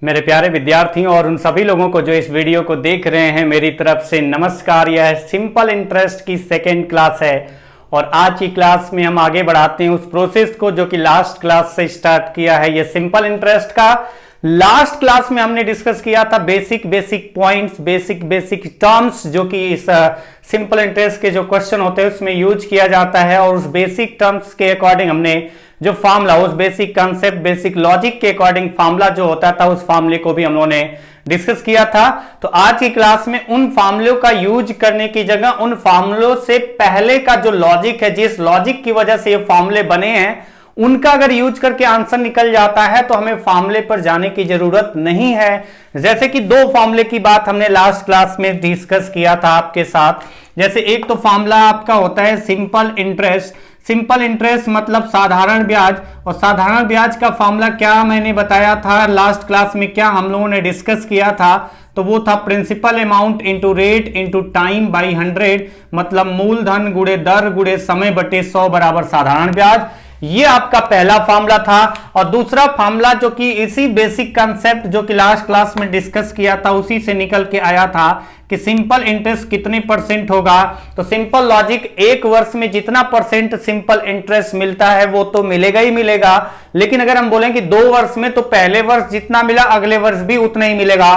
मेरे प्यारे विद्यार्थियों और उन सभी लोगों को जो इस वीडियो को देख रहे हैं, मेरी तरफ से नमस्कार। यह सिंपल इंटरेस्ट की सेकेंड क्लास है और आज की क्लास में हम आगे बढ़ाते हैं उस प्रोसेस को जो कि लास्ट क्लास से स्टार्ट किया है। यह सिंपल इंटरेस्ट का लास्ट क्लास में हमने डिस्कस किया था बेसिक पॉइंट्स, बेसिक टर्म्स जो कि इस सिंपल इंटरेस्ट के जो क्वेश्चन होते हैं उसमें यूज किया जाता है और उस बेसिक टर्म्स के अकॉर्डिंग हमने जो फार्मूला, उस बेसिक कंसेप्ट, बेसिक लॉजिक के अकॉर्डिंग फार्मूला जो होता था उस फार्मूले को भी हम लोगों ने डिस्कस किया था। तो आज की क्लास में उन फार्मूलों का यूज करने की जगह उन फार्मूलों से पहले का जो लॉजिक है, जिस लॉजिक की वजह से ये फार्मूले बने हैं, उनका अगर यूज करके आंसर निकल जाता है तो हमें फार्मूले पर जाने की जरूरत नहीं है। जैसे कि दो फार्मूले की बात हमने लास्ट क्लास में डिस्कस किया था आपके साथ। जैसे एक तो फार्मूला आपका होता है सिंपल इंटरेस्ट। सिंपल इंटरेस्ट मतलब साधारण ब्याज, और साधारण ब्याज का फार्मूला क्या मैंने बताया था लास्ट क्लास में, क्या हम लोगों ने डिस्कस किया था, तो वो था principal amount into rate into time by 100, मतलब मूलधन गुणे दर गुणे समय बटे 100 बराबर साधारण ब्याज। ये आपका पहला फार्मूला था। और दूसरा फार्मूला जो कि इसी बेसिक कंसेप्ट जो कि लास्ट क्लास में डिस्कस किया था उसी से निकल के आया था कि सिंपल इंटरेस्ट कितने परसेंट होगा। तो सिंपल लॉजिक, एक वर्ष में जितना परसेंट सिंपल इंटरेस्ट मिलता है वो तो मिलेगा ही मिलेगा, लेकिन अगर हम बोलें कि 2 वर्ष में तो पहले वर्ष जितना मिला अगले वर्ष भी उतना ही मिलेगा।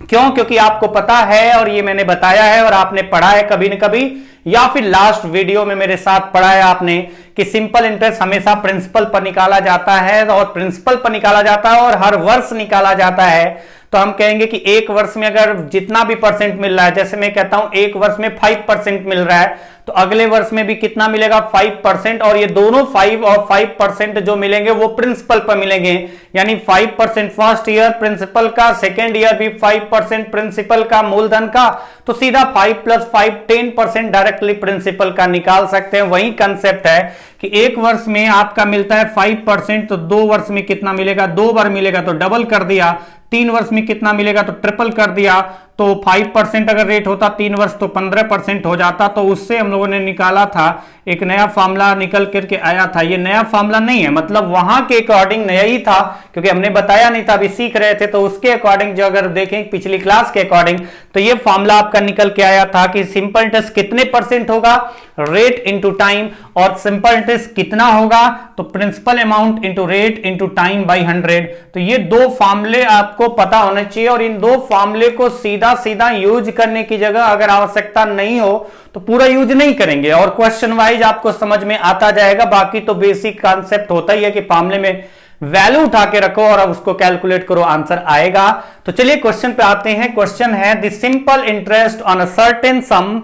क्यों? क्योंकि आपको पता है और ये मैंने बताया है और आपने पढ़ा है कभी न कभी, या फिर लास्ट वीडियो में मेरे साथ पढ़ा है आपने कि सिंपल इंटरेस्ट हमेशा प्रिंसिपल पर निकाला जाता है और प्रिंसिपल पर निकाला जाता है और हर वर्ष निकाला जाता है। तो हम कहेंगे कि एक वर्ष में अगर जितना भी परसेंट मिल रहा है, जैसे मैं कहता हूं एक वर्ष में 5% मिल रहा है, तो अगले वर्ष में भी कितना मिलेगा? 5%। और ये दोनों 5 और 5% जो मिलेंगे वो प्रिंसिपल पर मिलेंगे, यानी 5% फर्स्ट ईयर प्रिंसिपल का, सेकेंड ईयर भी 5% प्रिंसिपल का मूलधन का, तो सीधा 5 + 5 10% डायरेक्टली प्रिंसिपल का निकाल सकते हैं। वही कंसेप्ट है कि एक वर्ष में आपका मिलता है 5%, तो 2 वर्ष में कितना मिलेगा? 2 बार मिलेगा तो डबल कर दिया। 3 वर्ष में कितना मिलेगा? तो ट्रिपल कर दिया। तो 5% अगर रेट होता 3 वर्ष तो 15% हो जाता। तो उससे हम लोगों ने निकाला था, एक नया फार्मूला निकल करके आया था। ये नया फार्मूला नहीं है, मतलब वहां के अकॉर्डिंग नया ही था, क्योंकि हमने बताया नहीं था, अभी सीख रहे थे। तो उसके अकॉर्डिंग जो अगर देखें पिछली क्लास के अकॉर्डिंग, तो ये फार्मूला आपका निकल के आया था कि सिंपल इंटरेस्ट कितने परसेंट होगा? Rate into time. और सिंपल इंटरेस्ट कितना होगा? तो principal amount into rate into time by 100। तो ये दो फार्मूले आपको पता होने चाहिए और इन दो फार्मूले को सीधा यूज करने की जगह अगर आवश्यकता नहीं हो तो पूरा यूज नहीं करेंगे और क्वेश्चन वाइज आपको समझ में आता जाएगा। बाकी तो बेसिक कॉन्सेप्ट होता ही है कि फार्मूले में वैल्यू उठा के रखो और उसको कैलकुलेट करो, आंसर आएगा। तो चलिए क्वेश्चन पे आते हैं। क्वेश्चन है the simple interest on a certain some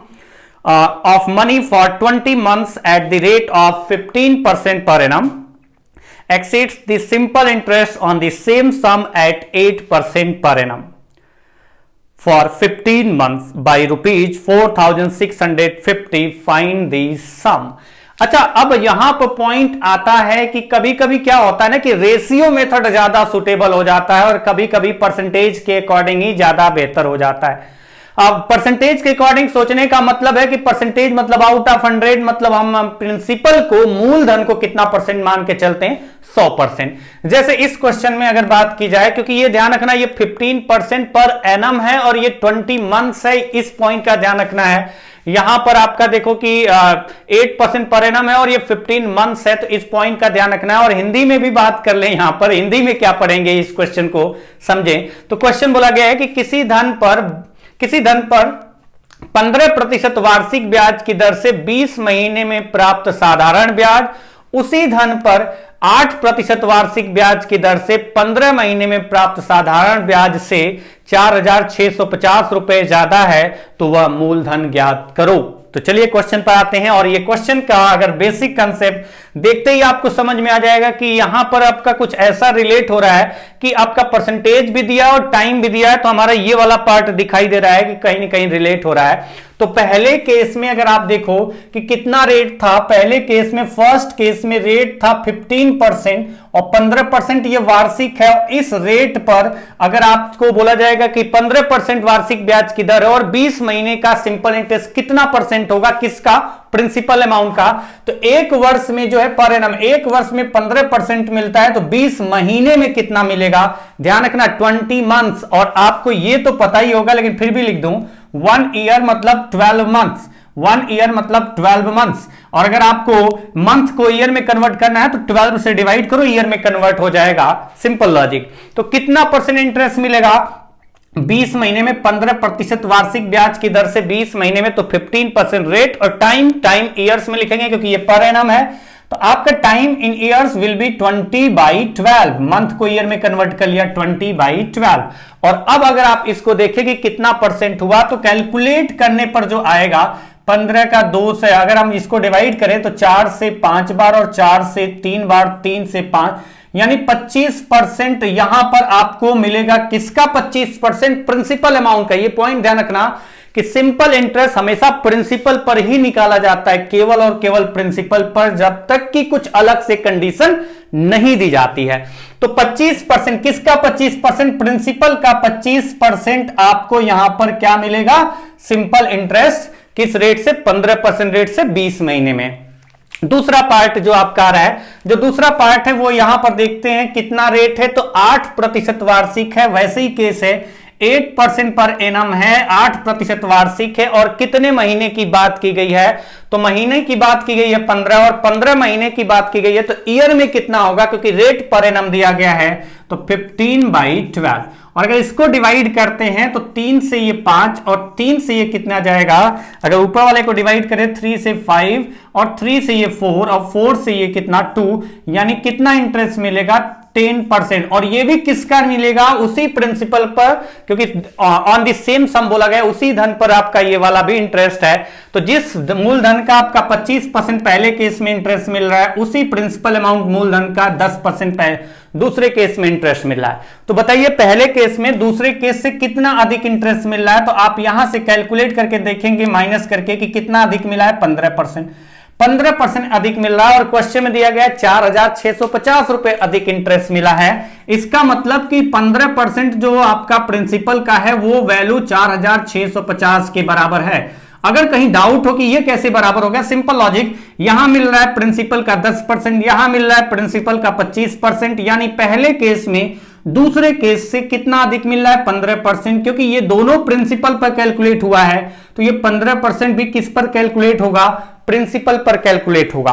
of money for 20 months at the rate of 15% per annum exceeds the simple interest on the same sum at 8% per annum for 15 months by rupees 4,650. Find the sum. अच्छा, अब यहां पर point आता है कि कभी कभी क्या होता है ना कि रेशियो मेथड ज्यादा सुटेबल हो जाता है और कभी कभी परसेंटेज के अकॉर्डिंग ही ज्यादा बेहतर हो जाता है। अब परसेंटेज के अकॉर्डिंग सोचने का मतलब है कि परसेंटेज मतलब आउट ऑफ 100, मतलब हम प्रिंसिपल को, मूलधन को कितना परसेंट मान के चलते हैं? 100%। जैसे इस क्वेश्चन में अगर बात की जाए, क्योंकि ये ध्यान रखना ये 15% पर एनम है और ये 20 मंथ्स है, इस पॉइंट का ध्यान रखना है। यहां पर आपका देखो कि 8% पर एनम है और ये 15 मंथ्स है, तो इस पॉइंट का ध्यान रखना है। और हिंदी में भी बात कर लें, यहां पर हिंदी में क्या पढ़ेंगे इस क्वेश्चन को समझें। तो क्वेश्चन बोला गया है कि किसी धन पर 15% वार्षिक ब्याज की दर से 20 महीने में प्राप्त साधारण ब्याज, उसी धन पर 8% वार्षिक ब्याज की दर से 15 महीने में प्राप्त साधारण ब्याज से 4,650 रुपए ज्यादा है, तो वह मूलधन ज्ञात करो। तो चलिए क्वेश्चन पर आते हैं और ये क्वेश्चन का अगर बेसिक कंसेप्ट देखते ही आपको समझ में आ जाएगा कि यहां पर आपका कुछ ऐसा रिलेट हो रहा है कि आपका परसेंटेज भी दिया और टाइम भी दिया है, तो हमारा ये वाला पार्ट दिखाई दे रहा है कि कहीं ना कहीं रिलेट हो रहा है। तो पहले केस में अगर आप देखो कि कितना रेट था, पहले केस में, फर्स्ट केस में रेट था 15% और 15% ये वार्षिक है। इस रेट पर अगर आपको बोला जाएगा कि 15% वार्षिक ब्याज की दर है और 20 महीने का सिंपल इंटरेस्ट कितना परसेंट होगा, किसका, प्रिंसिपल अमाउंट का, तो एक वर्ष में जो है पर एनम एक वर्ष में 15% मिलता है, तो 20 महीने में कितना मिलेगा, ध्यान रखना 20 मंथ्स। और आपको ये तो पता ही होगा लेकिन फिर भी लिख दूं, 1 ईयर मतलब 12 मंथ्स, 1 ईयर मतलब 12 मंथ्स। और अगर आपको मंथ को ईयर में कन्वर्ट करना है तो 12 से डिवाइड करो, ईयर में कन्वर्ट हो जाएगा, सिंपल लॉजिक। तो कितना परसेंट इंटरेस्ट मिलेगा, 20 महीने में 15% वार्षिक ब्याज की दर से 20 महीने में, तो 15% रेट। और टाइम ईयर्स में लिखेंगे क्योंकि ये पर एनम है, तो आपका time in years will be 20/12। Month को ईयर में कन्वर्ट कर लिया, 20/12। और अब अगर आप इसको देखें कि कितना परसेंट हुआ, तो कैलकुलेट करने पर जो आएगा 15 का 2 से अगर हम इसको डिवाइड करें तो 4 से 5 बार और 4 से 3 बार, 3 से 5, यानी 25% यहां पर आपको मिलेगा। किसका 25%, प्रिंसिपल अमाउंट का। ये पॉइंट ध्यान रखना कि सिंपल इंटरेस्ट हमेशा प्रिंसिपल पर ही निकाला जाता है, केवल और केवल प्रिंसिपल पर, जब तक कि कुछ अलग से कंडीशन नहीं दी जाती है। तो 25%, किसका 25%, प्रिंसिपल का 25% आपको यहां पर क्या मिलेगा, सिंपल इंटरेस्ट। किस रेट से, 15% रेट से 20 महीने में। दूसरा पार्ट जो आपका आ रहा है, जो दूसरा पार्ट है वो यहां पर देखते हैं कितना रेट है, तो 8% वार्षिक है। वैसे ही केस है, 8% पर एनम है, 8% वार्षिक है। और कितने महीने की बात की गई है, तो महीने की बात की गई है 15, और 15 महीने की बात की गई है, तो ईयर में कितना होगा, क्योंकि रेट पर एनम दिया गया है, तो 15/12। और अगर इसको डिवाइड करते हैं तो 3 से ये 5 और 3 से ये कितना जाएगा, अगर ऊपर वाले को डिवाइड करें 3 से 5 और 3 से ये 4 और 4 से ये कितना 2, यानी कितना इंटरेस्ट मिलेगा, 10%। और ये भी किसका मिलेगा, उसी प्रिंसिपल पर, क्योंकि ऑन द सेम सम बोला गया, उसी धन पर आपका ये वाला भी इंटरेस्ट है। तो जिस मूलधन का आपका 25% पहले केस में इंटरेस्ट मिल रहा है, उसी प्रिंसिपल अमाउंट मूलधन का 10% दूसरे केस में इंटरेस्ट मिल रहा है। तो बताइए पहले केस में दूसरे केस से कितना अधिक इंटरेस्ट मिल रहा है, तो आप यहां से कैलकुलेट करके देखेंगे माइनस करके कि कितना अधिक मिला है, 15%। 15% अधिक मिल रहा है। और क्वेश्चन में दिया गया 4,650 रुपए अधिक इंटरेस्ट मिला है। इसका मतलब कि 15% जो आपका प्रिंसिपल का है वो वैल्यू 4,650 के बराबर है। अगर कहीं डाउट हो कि ये कैसे बराबर हो गया, सिंपल लॉजिक, यहां मिल रहा है प्रिंसिपल का 10%, यहां मिल रहा है प्रिंसिपल का 25%, यानी पहले केस में दूसरे केस से कितना अधिक मिल रहा है, 15%। क्योंकि ये दोनों प्रिंसिपल पर कैलकुलेट हुआ है, तो ये 15% भी किस पर कैलकुलेट होगा, प्रिंसिपल पर कैलकुलेट होगा।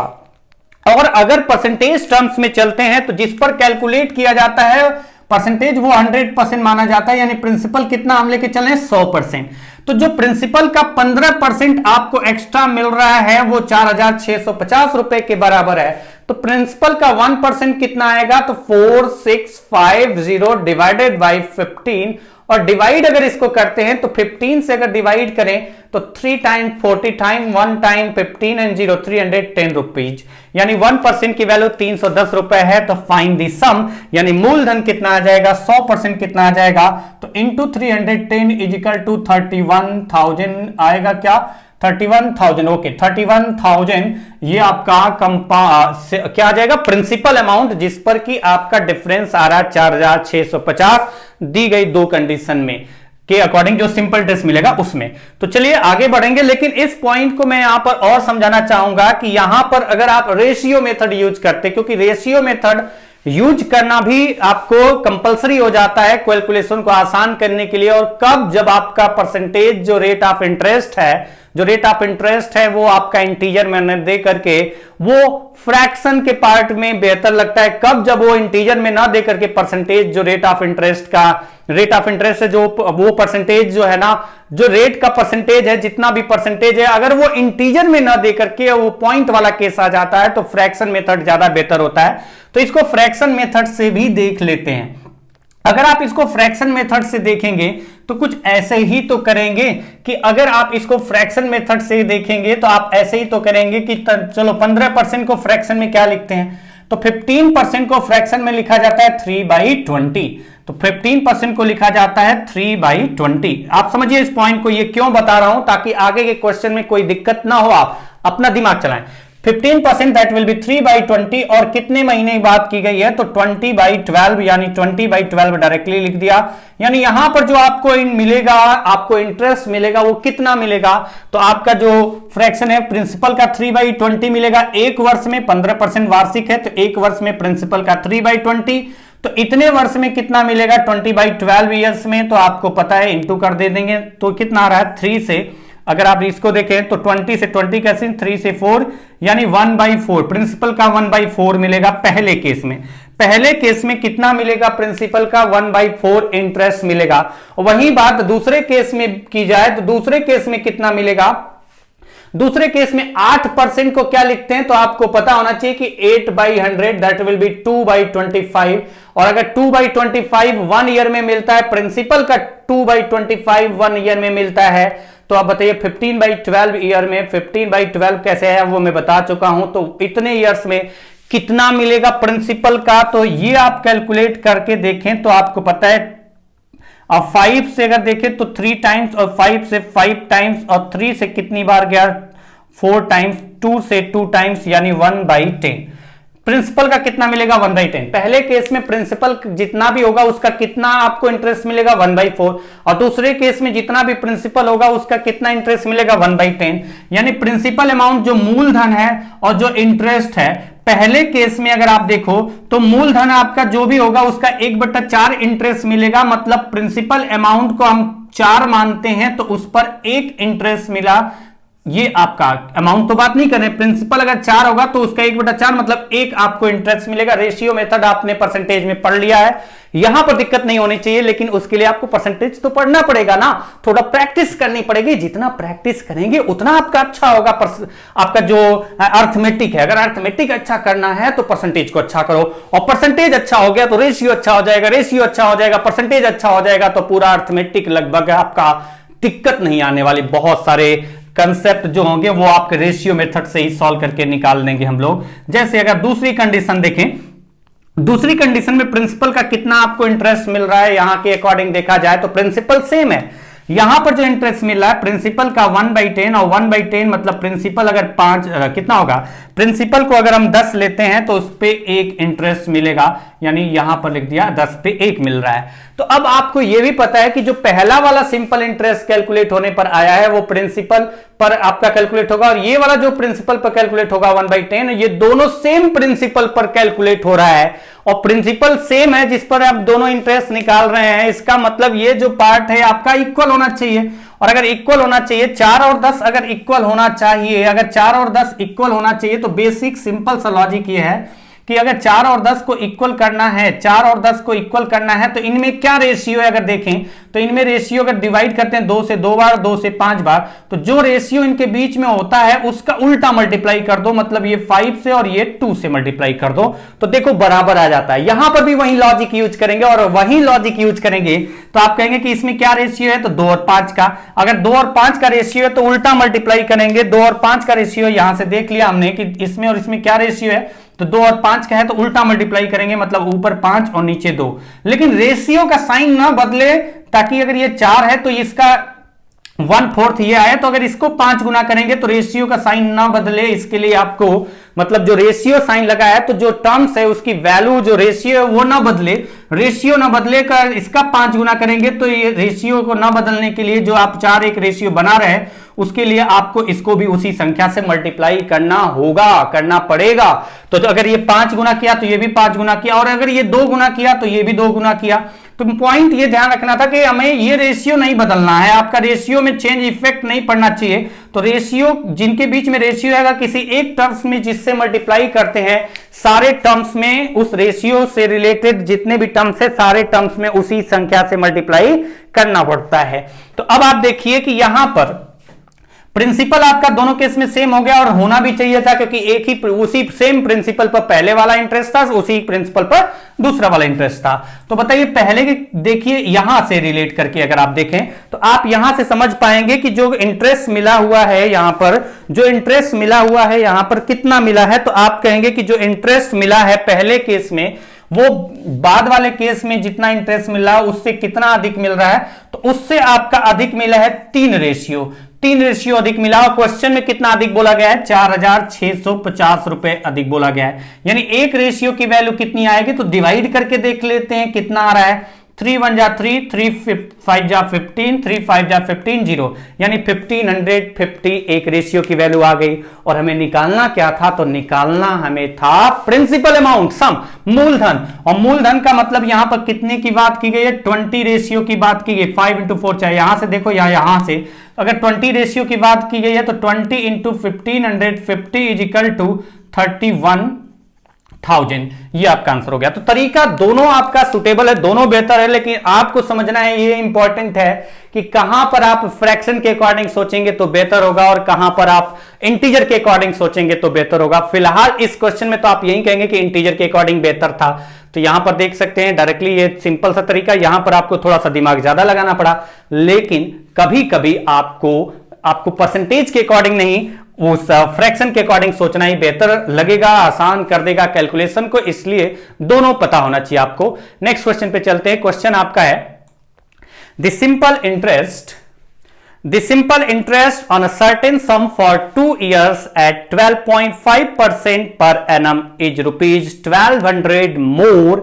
और अगर परसेंटेज टर्म्स में चलते हैं तो जिस पर कैलकुलेट किया जाता है परसेंटेज, वो 100% माना जाता है, यानी प्रिंसिपल कितना हम लेके चले, 100%। तो जो प्रिंसिपल का 15% आपको एक्स्ट्रा मिल रहा है वो 4,650 रुपए के बराबर है। तो प्रिंसिपल का 1% कितना आएगा, तो 4650 डिवाइडेड बाई 15, और डिवाइड अगर इसको करते हैं तो 15 से अगर डिवाइड करें तो 3 time 40 time 1 time 15 and 0 310 rupees, यानी 1% की वैल्यू 310 रुपए है। तो फाइंड द सम, यानी मूलधन कितना आ जाएगा, 100% कितना आ जाएगा, तो इंटू 310 इज इक्वल टू 31,000 आएगा, क्या 31,000। ओके 31,000 ये आपका क्या आ जाएगा, प्रिंसिपल अमाउंट, जिस पर कि आपका डिफरेंस आ रहा है 4,650 दी गई दो कंडीशन में के अकॉर्डिंग जो सिंपल इंटरेस्ट मिलेगा उसमें। तो चलिए आगे बढ़ेंगे, लेकिन इस पॉइंट को मैं यहां पर और समझाना चाहूंगा कि यहां पर अगर आप रेशियो मेथड यूज करते, क्योंकि रेशियो मेथड यूज करना भी आपको कंपलसरी हो जाता है कैलकुलेशन को आसान करने के लिए। और कब, जब आपका परसेंटेज जो रेट ऑफ इंटरेस्ट है, जो रेट ऑफ इंटरेस्ट है वो आपका इंटीजर में न दे करके वो फ्रैक्शन के पार्ट में बेहतर लगता है। कब, जब वो इंटीजर में ना दे करके परसेंटेज जो रेट ऑफ इंटरेस्ट का, रेट ऑफ इंटरेस्ट है जो वो परसेंटेज जो है ना, जो रेट का परसेंटेज है, जितना भी परसेंटेज है, अगर वो इंटीजर में ना दे करके वो पॉइंट वाला केस आ जाता है तो फ्रैक्शन मेथड ज्यादा बेहतर होता है। तो इसको फ्रैक्शन मेथड से भी देख लेते हैं। अगर आप इसको फ्रैक्शन मेथड से देखेंगे तो कुछ ऐसे ही तो करेंगे कि अगर आप इसको फ्रैक्शन मेथड से देखेंगे तो आप ऐसे ही तो करेंगे कि चलो 15% को फ्रैक्शन में क्या लिखते हैं, तो 15% को फ्रैक्शन में लिखा जाता है 3/20। तो 15% को लिखा जाता है 3/20। आप समझिए इस पॉइंट को, ये क्यों बता रहा हूं, ताकि आगे के क्वेश्चन में कोई दिक्कत ना हो, आप अपना दिमाग चलाएं। 15% दैट विल बी 3/20 और कितने महीने की बात की गई है तो 20/12 यानी 20/12 डायरेक्टली लिख दिया। यानी यहां पर जो आपको मिलेगा, आपको इंटरेस्ट मिलेगा वो कितना मिलेगा तो आपका जो फ्रैक्शन है प्रिंसिपल का 3/20 मिलेगा। एक वर्ष में 15% वार्षिक है तो एक वर्ष में प्रिंसिपल का 3/20 तो इतने वर्ष में कितना मिलेगा 20/12 ईयर्स में तो आपको पता है इंटू कर दे देंगे तो कितना आ रहा है 3 से। अगर आप इसको देखें तो 20 से 20 कैसे 3 से 4 यानी 1/4 प्रिंसिपल का 1/4 मिलेगा पहले केस में। पहले केस में कितना मिलेगा प्रिंसिपल का 1/4 इंटरेस्ट मिलेगा। वही बात दूसरे केस में की जाए तो दूसरे केस में कितना मिलेगा, दूसरे केस में 8% को क्या लिखते हैं तो आपको पता होना चाहिए कि 8/100 दैट विल बी 2/25 और अगर 2/25 1 ईयर में मिलता है, प्रिंसिपल का 2/25 1 ईयर में मिलता है तो आप बताइए 15/12 ईयर में 15/12 कैसे है वो मैं बता चुका हूं। तो इतने ईयर्स में कितना मिलेगा प्रिंसिपल का तो ये आप कैलकुलेट करके देखें तो आपको पता है। अब 5 से अगर देखें तो 3 टाइम्स और 5 से 5 टाइम्स और 3 से कितनी बार गया 4 टाइम्स, 2 से 2 टाइम्स यानी 1/10। प्रिंसिपल का कितना मिलेगा 1/10। पहले केस में प्रिंसिपल जितना भी होगा उसका कितना आपको इंटरेस्ट मिलेगा 1/4 और दूसरे केस में जितना भी प्रिंसिपल होगा उसका कितना इंटरेस्ट मिलेगा 1/10। यानी प्रिंसिपल अमाउंट जो मूलधन है और जो इंटरेस्ट है पहले केस में अगर आप देखो तो मूलधन आपका जो भी होगा उसका 1/4 इंटरेस्ट मिलेगा। मतलब प्रिंसिपल अमाउंट को हम 4 मानते हैं तो उस पर 1 इंटरेस्ट मिला। ये आपका अमाउंट तो बात नहीं कर रहे, प्रिंसिपल अगर 4 होगा तो उसका 1/4 मतलब 1 आपको इंटरेस्ट मिलेगा। रेशियो मेथड आपने परसेंटेज में पढ़ लिया है, यहां पर दिक्कत नहीं होनी चाहिए, लेकिन उसके लिए आपको परसेंटेज तो पढ़ना पड़ेगा ना, थोड़ा प्रैक्टिस करनी पड़ेगी। जितना प्रैक्टिस करेंगे उतना आपका अच्छा होगा। आपका जो अर्थमेटिक है, अगर अर्थमेटिक अच्छा करना है तो परसेंटेज को अच्छा करो और परसेंटेज अच्छा हो गया तो रेशियो अच्छा हो जाएगा, रेशियो अच्छा हो जाएगा, परसेंटेज अच्छा हो जाएगा तो पूरा अर्थमेटिक लगभग आपका दिक्कत नहीं आने वाली। बहुत सारे कंसेप्ट जो होंगे वो आपके रेशियो मेथड से ही सॉल्व करके निकाल देंगे हम लोग। जैसे अगर दूसरी कंडीशन देखें, दूसरी कंडीशन में प्रिंसिपल का कितना आपको इंटरेस्ट मिल रहा है यहां के अकॉर्डिंग देखा जाए तो प्रिंसिपल सेम है। यहां पर जो इंटरेस्ट मिल रहा है प्रिंसिपल का 1/10 और 1/10 मतलब प्रिंसिपल अगर 5 कितना होगा, प्रिंसिपल को अगर हम 10 लेते हैं तो उस पे 1 इंटरेस्ट मिलेगा। यानी यहां पर लिख दिया 10 पे 1 मिल रहा है। तो अब आपको यह भी पता है कि जो पहला वाला सिंपल इंटरेस्ट कैलकुलेट होने पर आया है वो प्रिंसिपल पर आपका कैलकुलेट होगा और ये वाला जो प्रिंसिपल पर कैलकुलेट होगा 1/10 ये दोनों सेम प्रिंसिपल पर कैलकुलेट हो रहा है और प्रिंसिपल सेम है जिस पर आप दोनों इंटरेस्ट निकाल रहे हैं। इसका मतलब ये जो पार्ट है आपका इक्वल होना चाहिए और अगर इक्वल होना चाहिए 4 और 10 अगर इक्वल होना चाहिए, अगर 4 और 10 इक्वल होना चाहिए तो बेसिक सिंपल सा लॉजिक ये है कि अगर 4 और 10 को इक्वल करना है, 4 और 10 को इक्वल करना है तो इनमें क्या रेशियो है अगर देखें तो इनमें रेशियो अगर डिवाइड करते हैं 2 से 2 बार, 2 से 5 बार तो जो रेशियो इनके बीच में होता है उसका उल्टा मल्टीप्लाई कर दो। मतलब ये 5 से और ये 2 से मल्टीप्लाई कर दो तो देखो बराबर आ जाता है। यहां पर भी वही लॉजिक यूज करेंगे और वही लॉजिक यूज करेंगे तो आप कहेंगे कि इसमें क्या रेशियो है तो 2 और 5 का। अगर 2 और 5 का रेशियो है तो उल्टा मल्टीप्लाई करेंगे। 2 और 5 का रेशियो यहां से देख लिया हमने कि इसमें और इसमें क्या रेशियो है तो 2 और 5 का है तो उल्टा मल्टीप्लाई करेंगे मतलब ऊपर 5 और नीचे 2। लेकिन रेशियो का साइन ना बदले ताकि अगर ये 4 है तो इसका 1/4 ये आए तो अगर इसको 5 गुना करेंगे तो रेशियो का साइन ना बदले। इसके लिए आपको मतलब जो रेशियो साइन लगा है तो जो टर्म्स है उसकी वैल्यू जो रेशियो है वो ना बदले, रेशियो ना बदले कर इसका 5 गुना करेंगे तो ये रेशियो को ना बदलने के लिए जो आप 4 एक रेशियो बना रहे हैं उसके लिए आपको इसको भी उसी संख्या से मल्टीप्लाई करना होगा, करना पड़ेगा। तो अगर ये 5 गुना किया तो ये भी 5 गुना किया और अगर ये 2 गुना किया तो ये भी 2 गुना किया। तो पॉइंट ये ध्यान रखना था कि हमें ये रेशियो नहीं बदलना है, आपका रेशियो में चेंज इफेक्ट नहीं पड़ना चाहिए। तो रेशियो जिनके बीच में रेशियो है किसी एक टर्म्स में जिससे मल्टीप्लाई करते हैं सारे टर्म्स में उस रेशियो से रिलेटेड जितने भी टर्म्स है सारे टर्म्स में उसी संख्या से मल्टीप्लाई करना पड़ता है। तो अब आप देखिए कि यहां पर प्रिंसिपल आपका दोनों केस में सेम हो गया और होना भी चाहिए था क्योंकि एक ही उसी सेम प्रिंसिपल पर पहले वाला इंटरेस्ट था, उसी प्रिंसिपल पर दूसरा वाला इंटरेस्ट था। तो बताइए पहले देखिए यहां से रिलेट करके अगर आप देखें तो आप यहां से समझ पाएंगे कि जो इंटरेस्ट मिला हुआ है यहां पर, जो इंटरेस्ट मिला हुआ है यहां पर कितना मिला है तो आप कहेंगे कि जो इंटरेस्ट मिला है पहले केस में वो बाद वाले केस में जितना इंटरेस्ट मिल रहा है उससे कितना अधिक मिल रहा है तो उससे आपका अधिक मिला है 3 रेशियो। 3 रेशियो अधिक मिला और क्वेश्चन में कितना अधिक बोला गया है, 4650 रुपए अधिक बोला गया है। यानी एक रेशियो की वैल्यू कितनी आएगी, तो डिवाइड करके देख लेते हैं कितना आ रहा है। 3 1 जा 3, 3 5 जा 15, 3 5 जा 15, 0, यानी 1550 एक रेशियो की वैल्यू आ गई। और हमें निकालना क्या था, तो निकालना हमें था प्रिंसिपल अमाउंट, सम, मूलधन। और मूलधन का मतलब यहां पर कितने की बात की गई है, 20 रेशियो की बात की गई। 5 × 4, चाहे यहां से देखो या यहां से, अगर 20 रेशियो की बात की गई है तो 20 × 1550 इज इक्वल टू 31,000। ये आपका आंसर हो गया। तो तरीका दोनों आपका सुटेबल है, दोनों बेहतर है, लेकिन आपको समझना है, ये इंपॉर्टेंट है कि कहां पर आप फ्रैक्शन के अकॉर्डिंग सोचेंगे तो बेहतर होगा और कहां पर आप इंटीजर के अकॉर्डिंग सोचेंगे तो बेहतर होगा। फिलहाल इस क्वेश्चन में तो आप यही कहेंगे कि इंटीजर के अकॉर्डिंग बेहतर था। तो यहां पर देख सकते हैं डायरेक्टली, ये सिंपल सा तरीका, यहां पर आपको थोड़ा सा दिमाग ज्यादा लगाना पड़ा, लेकिन कभी कभी आपको परसेंटेज के अकॉर्डिंग नहीं, उस फ्रैक्शन के अकॉर्डिंग सोचना ही बेहतर लगेगा, आसान कर देगा कैलकुलेशन को, इसलिए दोनों पता होना चाहिए आपको। नेक्स्ट क्वेश्चन पे चलते हैं। क्वेश्चन आपका है, the simple interest on a certain some for 2 years at 12.5% per annum is ₹1200 more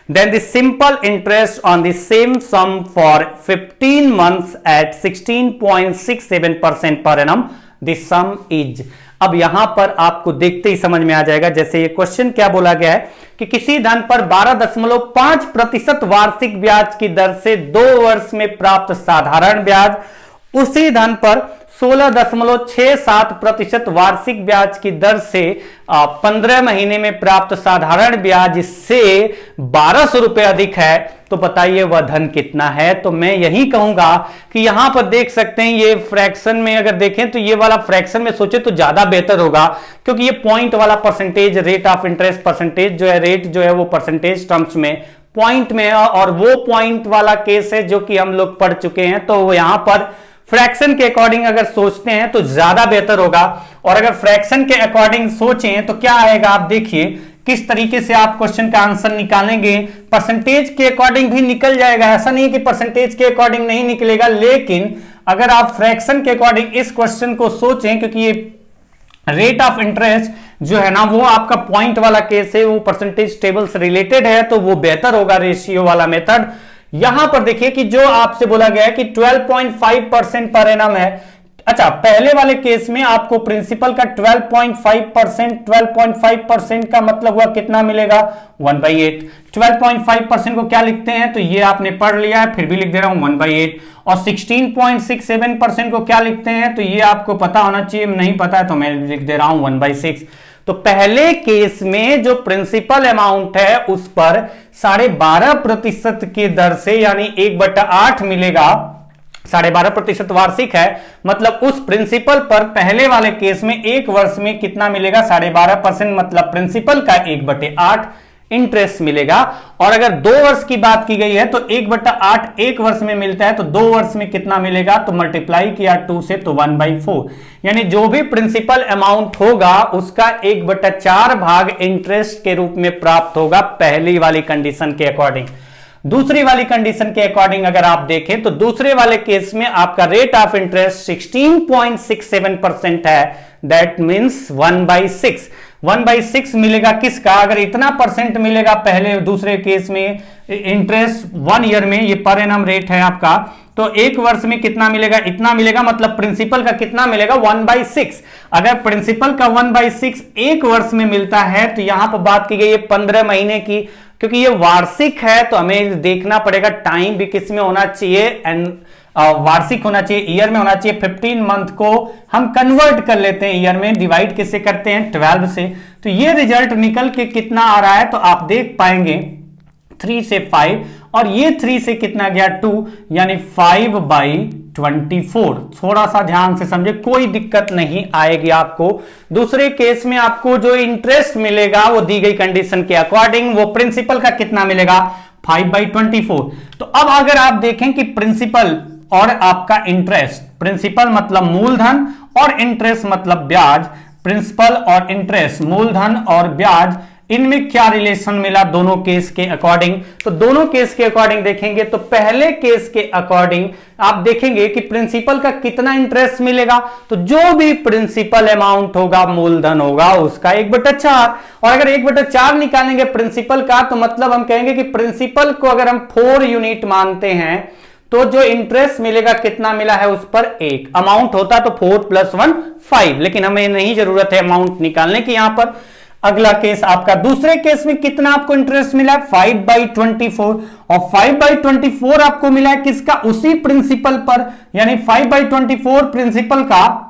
than the simple interest on the same sum for 15 months at 16.67% per annum. The sum is, अब यहां पर आपको देखते ही समझ में आ जाएगा। जैसे ये क्वेश्चन क्या बोला गया है कि किसी धन पर 12.5% वार्षिक ब्याज की दर से 2 वर्ष में प्राप्त साधारण ब्याज, उसी धन पर 16.67% वार्षिक ब्याज की दर से 15 महीने में प्राप्त साधारण ब्याज से 1200 रुपए अधिक है, तो बताइए वह धन कितना है। तो मैं यही कहूंगा कि यहां पर देख सकते हैं, ये फ्रैक्शन में अगर देखें तो ये वाला फ्रैक्शन में सोचे तो ज्यादा बेहतर होगा, क्योंकि ये पॉइंट वाला percentage, rate of interest percentage जो है, रेट जो है वो परसेंटेज टर्म्स में पॉइंट में है, और वो पॉइंट वाला केस है जो कि हम लोग पढ़ चुके हैं। तो यहां पर फ्रैक्शन के अकॉर्डिंग अगर सोचते हैं तो ज्यादा बेहतर होगा। और अगर फ्रैक्शन के अकॉर्डिंग सोचें तो क्या आएगा, आप देखिए किस तरीके से आप क्वेश्चन का आंसर निकालेंगे। परसेंटेज के अकॉर्डिंग भी निकल जाएगा, ऐसा नहीं है कि परसेंटेज के अकॉर्डिंग नहीं निकलेगा, लेकिन अगर आप फ्रैक्शन के अकॉर्डिंग इस क्वेश्चन को सोचें, क्योंकि ये रेट ऑफ इंटरेस्ट जो है ना वो आपका पॉइंट वाला केस है, वो परसेंटेज टेबल से रिलेटेड है, तो वो बेहतर होगा रेशियो वाला मेथड। यहां पर देखिए कि जो आपसे बोला गया है कि 12.5% पर एनम है। अच्छा, पहले वाले केस में आपको प्रिंसिपल का 12.5% का मतलब हुआ कितना मिलेगा, 1/8। 12.5% को क्या लिखते हैं, तो ये आपने पढ़ लिया है, फिर भी लिख दे रहा हूं 1/8। और 16.67% को क्या लिखते हैं, तो ये आपको पता होना चाहिए, नहीं पता है तो मैं लिख दे रहा हूं 1/6। तो पहले केस में जो प्रिंसिपल अमाउंट है उस पर 12.5% की दर से, यानी 1/8 मिलेगा। 12.5% वार्षिक है, मतलब उस प्रिंसिपल पर पहले वाले केस में 1 वर्ष में कितना मिलेगा, 12.5%, मतलब प्रिंसिपल का 1/8 इंटरेस्ट मिलेगा। और अगर 2 वर्ष की बात की गई है तो 1/8 1 वर्ष में मिलता है, तो 2 वर्ष में कितना मिलेगा, तो मल्टीप्लाई किया 2 से तो 1/4, यानी जो भी प्रिंसिपल अमाउंट होगा उसका 1/4 भाग इंटरेस्ट के रूप में प्राप्त होगा, पहली वाली कंडीशन के अकॉर्डिंग। दूसरी वाली कंडीशन के अकॉर्डिंग अगर आप देखें तो दूसरे वाले केस में आपका रेट ऑफ इंटरेस्ट 16.67% है, दैट मींस 1/6 मिलेगा। किसका, अगर इतना परसेंट मिलेगा पहले दूसरे केस में इंटरेस्ट 1 ईयर में, ये पर एनम रेट है आपका, तो 1 वर्ष में कितना मिलेगा, इतना मिलेगा, मतलब प्रिंसिपल का कितना मिलेगा, 1/6। अगर प्रिंसिपल का 1/6 1 वर्ष में मिलता है, तो यहां पर बात की गई है 15 महीने की, क्योंकि ये वार्षिक है तो हमें देखना पड़ेगा टाइम भी किस में होना चाहिए, एंड वार्षिक होना चाहिए, ईयर में होना चाहिए। 15 मंथ को हम कन्वर्ट कर लेते हैं ईयर में, डिवाइड किससे करते हैं, 12 से। तो ये रिजल्ट निकल के कितना आ रहा है, तो आप देख पाएंगे 3 से 5, और ये 3 से कितना गया 2, यानी 5/24। थोड़ा सा ध्यान से समझे, कोई दिक्कत नहीं आएगी आपको। दूसरे केस में आपको जो इंटरेस्ट मिलेगा वो दी गई कंडीशन के अकॉर्डिंग, वो प्रिंसिपल का कितना मिलेगा, 5/24। तो अब अगर आप देखें कि प्रिंसिपल और आपका इंटरेस्ट, प्रिंसिपल मतलब मूलधन और इंटरेस्ट मतलब ब्याज, प्रिंसिपल और इंटरेस्ट मूलधन और ब्याज इनमें क्या रिलेशन मिला दोनों केस के अकॉर्डिंग। तो दोनों केस के अकॉर्डिंग देखेंगे तो पहले केस के अकॉर्डिंग आप देखेंगे कि प्रिंसिपल का कितना इंटरेस्ट मिलेगा, तो जो भी प्रिंसिपल अमाउंट होगा, मूलधन होगा, उसका 1/4। और अगर 1/4 निकालेंगे प्रिंसिपल का, तो मतलब हम कहेंगे कि प्रिंसिपल को अगर हम 4 यूनिट मानते हैं तो जो इंटरेस्ट मिलेगा कितना मिला है उस पर 1। अमाउंट होता तो 4 + 1 5, लेकिन हमें नहीं जरूरत है अमाउंट निकालने की। यहां पर अगला केस आपका, दूसरे केस में कितना आपको इंटरेस्ट मिला है 5/24, और 5/24 आपको मिला है किसका, उसी प्रिंसिपल पर, यानी 5/24 प्रिंसिपल का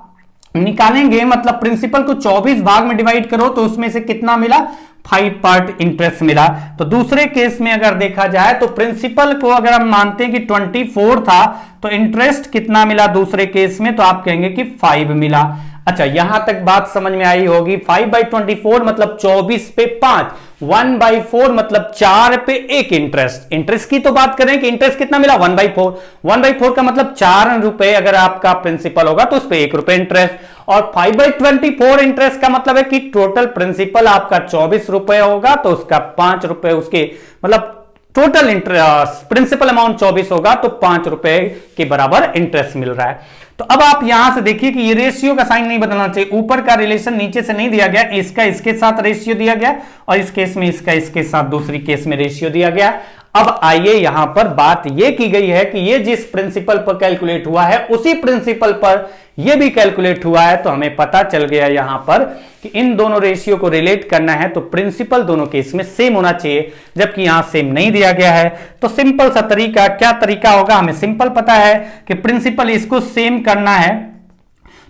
निकालेंगे, मतलब प्रिंसिपल को 24 भाग में डिवाइड करो तो उसमें से कितना मिला 5 पार्ट इंटरेस्ट मिला। तो दूसरे केस में अगर देखा जाए तो प्रिंसिपल को अगर हम मानते हैं कि 24 था तो इंटरेस्ट कितना मिला दूसरे केस में, तो आप कहेंगे कि 5 मिला। अच्छा, यहां तक बात समझ में आई होगी। 5/24 मतलब 24 पे 5, 1/4 मतलब 4 पे 1 इंटरेस्ट। इंटरेस्ट की तो बात करें कि इंटरेस्ट कितना मिला 1/4, 1/4 का मतलब 4 रुपए अगर आपका प्रिंसिपल होगा तो उस पे 1 रुपए इंटरेस्ट, और 5/24 इंटरेस्ट का मतलब है कि टोटल प्रिंसिपल आपका 24 रुपए होगा तो उसका 5 रुपए, उसके मतलब टोटल इंटरेस्ट प्रिंसिपल अमाउंट 24 होगा तो 5 रुपए के बराबर इंटरेस्ट मिल रहा है। तो अब आप यहां से देखिए कि ये रेशियो का साइन नहीं बदलना चाहिए, ऊपर का रिलेशन नीचे से नहीं दिया गया, इसका इसके साथ रेशियो दिया गया और इस केस में इसका इसके साथ दूसरी केस में रेशियो दिया गया। अब आइए यहां पर बात यह की गई है कि ये जिस प्रिंसिपल पर कैलकुलेट हुआ है उसी प्रिंसिपल पर यह भी कैलकुलेट हुआ है, तो हमें पता चल गया यहां पर कि इन दोनों रेशियो को रिलेट करना है तो प्रिंसिपल दोनों केस में सेम होना चाहिए, जबकि यहां सेम नहीं दिया गया है। तो सिंपल सा तरीका, क्या तरीका होगा, हमें सिंपल पता है कि प्रिंसिपल इसको सेम करना है,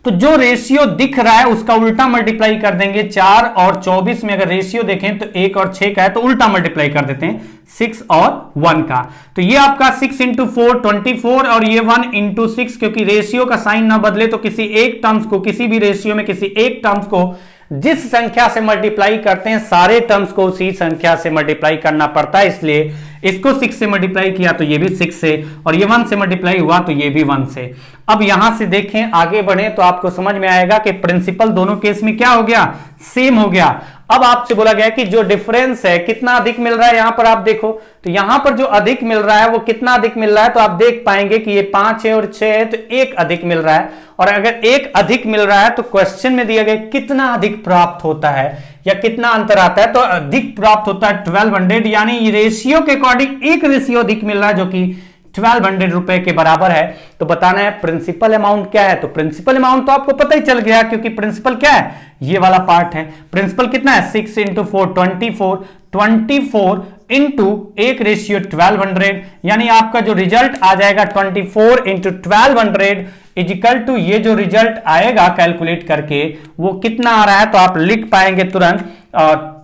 तो जो रेशियो दिख रहा है उसका उल्टा मल्टीप्लाई कर देंगे। 4 और 24 में अगर रेशियो देखें तो 1 और 6 का है तो उल्टा मल्टीप्लाई कर देते हैं 6 और 1 का। तो ये आपका 6 × 4 24 और ये 1 × 6, क्योंकि रेशियो का साइन ना बदले तो किसी एक टर्म्स को, किसी भी रेशियो में किसी एक टर्म्स को जिस संख्या से मल्टीप्लाई करते हैं सारे टर्म्स को उसी संख्या से मल्टीप्लाई करना पड़ता है, इसलिए इसको 6 से मल्टीप्लाई किया तो ये भी 6 से, और ये 1 से मल्टीप्लाई हुआ तो ये भी 1 से। अब यहां से देखें, आगे बढ़े तो आपको समझ में आएगा कि प्रिंसिपल दोनों केस में क्या हो गया, सेम हो गया। अब आपसे बोला गया कि जो डिफरेंस है कितना अधिक मिल रहा है, यहां पर आप देखो तो यहां पर जो अधिक मिल रहा है वो कितना अधिक मिल रहा है, तो आप देख पाएंगे कि ये 5 है और 6 है तो 1 अधिक मिल रहा है। और अगर 1 अधिक मिल रहा है तो क्वेश्चन में दिया गया कितना अधिक प्राप्त होता है या कितना अंतर आता है, तो अधिक प्राप्त होता है 1200, यानी रेशियो के अकॉर्डिंग 1 रेशियो अधिक मिल रहा है जो कि 1200 रुपए के बराबर है। तो बताना है प्रिंसिपल अमाउंट क्या है, तो प्रिंसिपल अमाउंट तो आपको पता ही चल गया क्योंकि प्रिंसिपल क्या है, ये वाला पार्ट है। प्रिंसिपल कितना है 6 × 4 24, 24 इंटू 1 रेशियो 1200, यानी आपका जो रिजल्ट आ जाएगा 24 × 1200 इजिकल टू ये जो रिजल्ट आएगा कैलकुलेट करके वो कितना आ रहा है, तो आप लिख पाएंगे तुरंत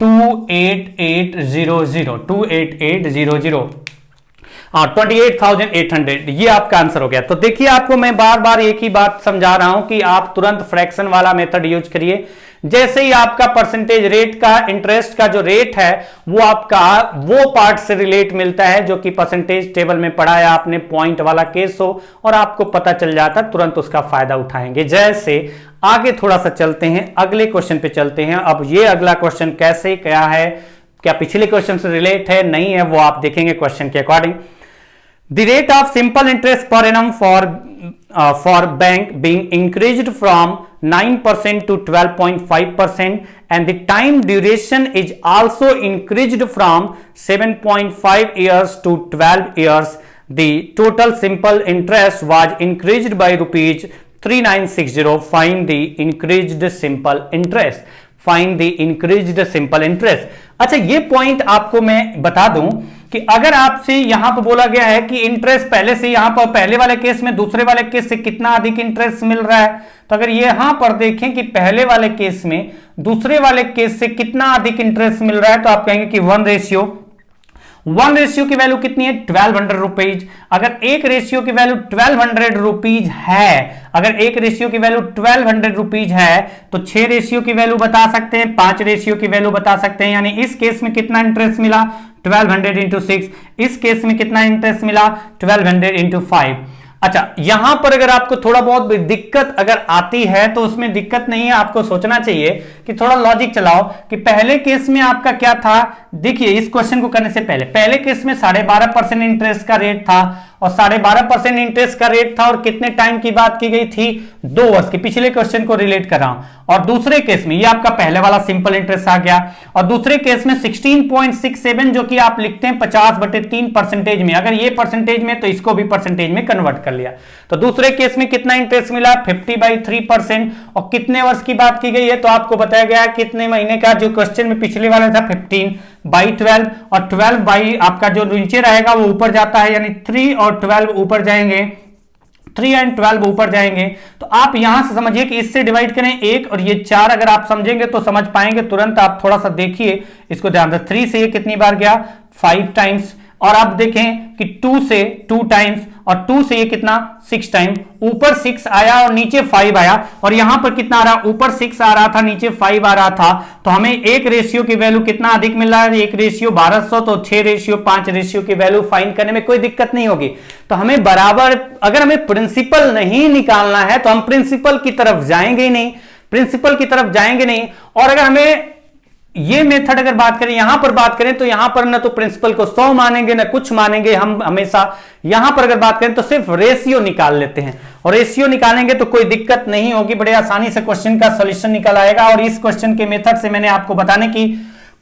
28800, 28800, 28,800, ये आपका आंसर हो गया। तो देखिए आपको मैं बार बार एक ही बात समझा रहा हूं कि आप तुरंत फ्रैक्शन वाला मेथड यूज करिए। जैसे ही आपका परसेंटेज रेट का, इंटरेस्ट का जो रेट है वो आपका वो पार्ट से रिलेट मिलता है जो कि परसेंटेज टेबल में पढ़ा है आपने, पॉइंट वाला केस हो और आपको पता चल जाता है, तुरंत उसका फायदा उठाएंगे। जैसे आगे थोड़ा सा चलते हैं, अगले क्वेश्चन पे चलते हैं। अब ये अगला क्वेश्चन कैसे क्या है, क्या पिछले क्वेश्चन से रिलेट है नहीं है, वो आप देखेंगे क्वेश्चन के according. The rate of simple interest per annum for bank being increased from 9% to 12.5%, and the time duration is also increased from 7.5 years to 12 years. The total simple interest was increased by rupees 3960. Find the increased simple interest. Find the increased simple interest. अच्छा, ये point आपको मैं बता दूं कि अगर आपसे यहां पर बोला गया है कि इंटरेस्ट पहले से यहां पर पहले वाले केस में दूसरे वाले केस से कितना अधिक इंटरेस्ट मिल रहा है, तो अगर यहां पर देखें कि पहले वाले केस में दूसरे वाले केस से कितना अधिक इंटरेस्ट मिल रहा है, तो आप कहेंगे कि 1 रेशियो की वैल्यू कितनी है 1200 रुपीज। अगर एक रेशियो की वैल्यू 1200 रुपीज है, अगर एक रेशियो की वैल्यू 1200 रुपीज है तो 6 रेशियो की वैल्यू बता सकते हैं, 5 रेशियो की वैल्यू बता सकते हैं। यानी इस केस में कितना इंटरेस्ट मिला 1200 × 6, इस केस में कितना इंटरेस्ट मिला 1200 × 5। अच्छा, यहां पर अगर आपको थोड़ा बहुत दिक्कत अगर आती है तो उसमें दिक्कत नहीं है, आपको सोचना चाहिए कि थोड़ा लॉजिक चलाओ कि पहले केस में आपका क्या था। देखिए, इस क्वेश्चन को करने से पहले केस में 12.5% इंटरेस्ट का रेट था, और 12.5% इंटरेस्ट का रेट था, और कितने टाइम की बात की गई थी, 2 वर्ष की। पिछले क्वेश्चन को रिलेट कर रहा हूं। और दूसरे केस में ये आपका पहले वाला सिंपल इंटरेस्ट आ गया, और दूसरे केस में 16.67 जो कि आप लिखते हैं 50/3 परसेंटेज में, अगर ये परसेंटेज में तो इसको भी परसेंटेज में कन्वर्ट कर लिया। तो दूसरे केस में कितना इंटरेस्ट मिला, 50/3%, और कितने वर्ष की बात की गई है तो आपको बताया गया कितने महीने का, जो क्वेश्चन में पिछले वाला था 15/12, और 12 बाई आपका जो नीचे रहेगा वो ऊपर जाता है, यानी 3 और 12 ऊपर जाएंगे, 3 और 12 ऊपर जाएंगे। तो आप यहां से समझिए कि इससे डिवाइड करें 1 और ये 4, अगर आप समझेंगे तो समझ पाएंगे तुरंत। आप थोड़ा सा देखिए इसको ध्यान से, 3 से ये कितनी बार गया, 5 टाइम्स, और आप देखें कि 2 से 2 टाइम्स, और 2 से ये कितना, 6 टाइम। ऊपर 6 आया और नीचे 5 आया, और यहां पर कितना आ रहा, ऊपर 6 आ रहा था, नीचे 5 आ रहा था। तो हमें एक रेशियो की वैल्यू कितना अधिक मिल रहा है, 1:1200, तो 6:5 रेशियो की वैल्यू फाइंड करने में कोई दिक्कत नहीं होगी। तो हमें बराबर, अगर हमें प्रिंसिपल नहीं निकालना है तो हम प्रिंसिपल की तरफ जाएंगे ही नहीं, प्रिंसिपल की तरफ जाएंगे नहीं। और अगर हमें ये मेथड अगर बात करें, यहां पर बात करें, तो यहां पर ना तो प्रिंसिपल को 100 मानेंगे ना कुछ मानेंगे, हम हमेशा यहां पर अगर बात करें तो सिर्फ रेशियो निकाल लेते हैं, और रेशियो निकालेंगे तो कोई दिक्कत नहीं होगी, बड़े आसानी से क्वेश्चन का सॉल्यूशन निकल आएगा। और इस क्वेश्चन के मेथड से मैंने आपको बताने की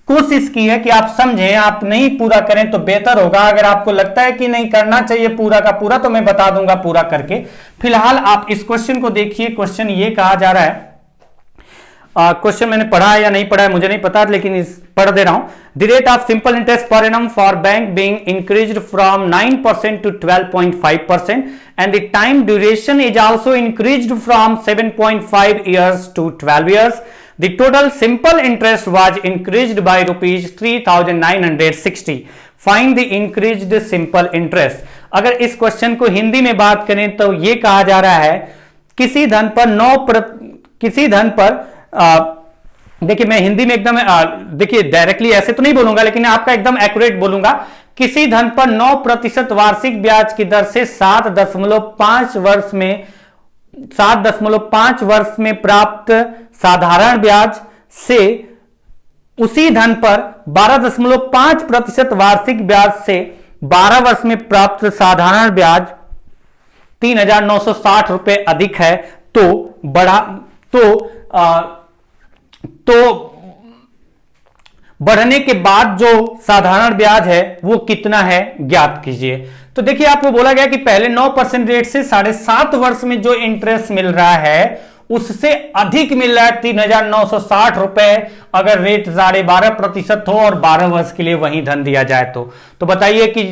कोशिश की है कि आप समझें, आप नहीं पूरा करें तो बेहतर होगा। अगर आपको लगता है कि नहीं करना चाहिए पूरा का पूरा, तो मैं बता दूंगा पूरा करके। फिलहाल आप इस क्वेश्चन को देखिए। क्वेश्चन ये कहा जा रहा है, क्वेश्चन मैंने पढ़ा है या नहीं पढ़ा है मुझे नहीं पता, लेकिन पढ़ दे रहा हूं। The rate of simple interest per annum for bank being increased from 9% to 12.5%, and the time duration is also increased from 7.5 years to 12 years. The total simple interest was increased by rupees 3,960. Find the increased simple interest. अगर इस question को हिंदी में बात करें तो ये कहा जा रहा है, किसी धन पर देखिए, मैं हिंदी में एकदम देखिए डायरेक्टली ऐसे तो नहीं बोलूंगा, लेकिन आपका एकदम एक्यूरेट बोलूंगा। किसी धन पर 9% वार्षिक ब्याज की दर से 7.5 वर्ष में प्राप्त साधारण ब्याज से उसी धन पर 12.5% वार्षिक ब्याज से 12 वर्ष में प्राप्त साधारण ब्याज 3,960 रुपए अधिक है, तो बढ़ने के बाद जो साधारण ब्याज है वो कितना है ज्ञात कीजिए। तो देखिए, आपको बोला गया कि पहले 9% रेट से 7.5 वर्ष में जो इंटरेस्ट मिल रहा है उससे अधिक मिल रहा है 3,960 रुपए, अगर रेट 12.5% हो और 12 वर्ष के लिए वही धन दिया जाए तो बताइए कि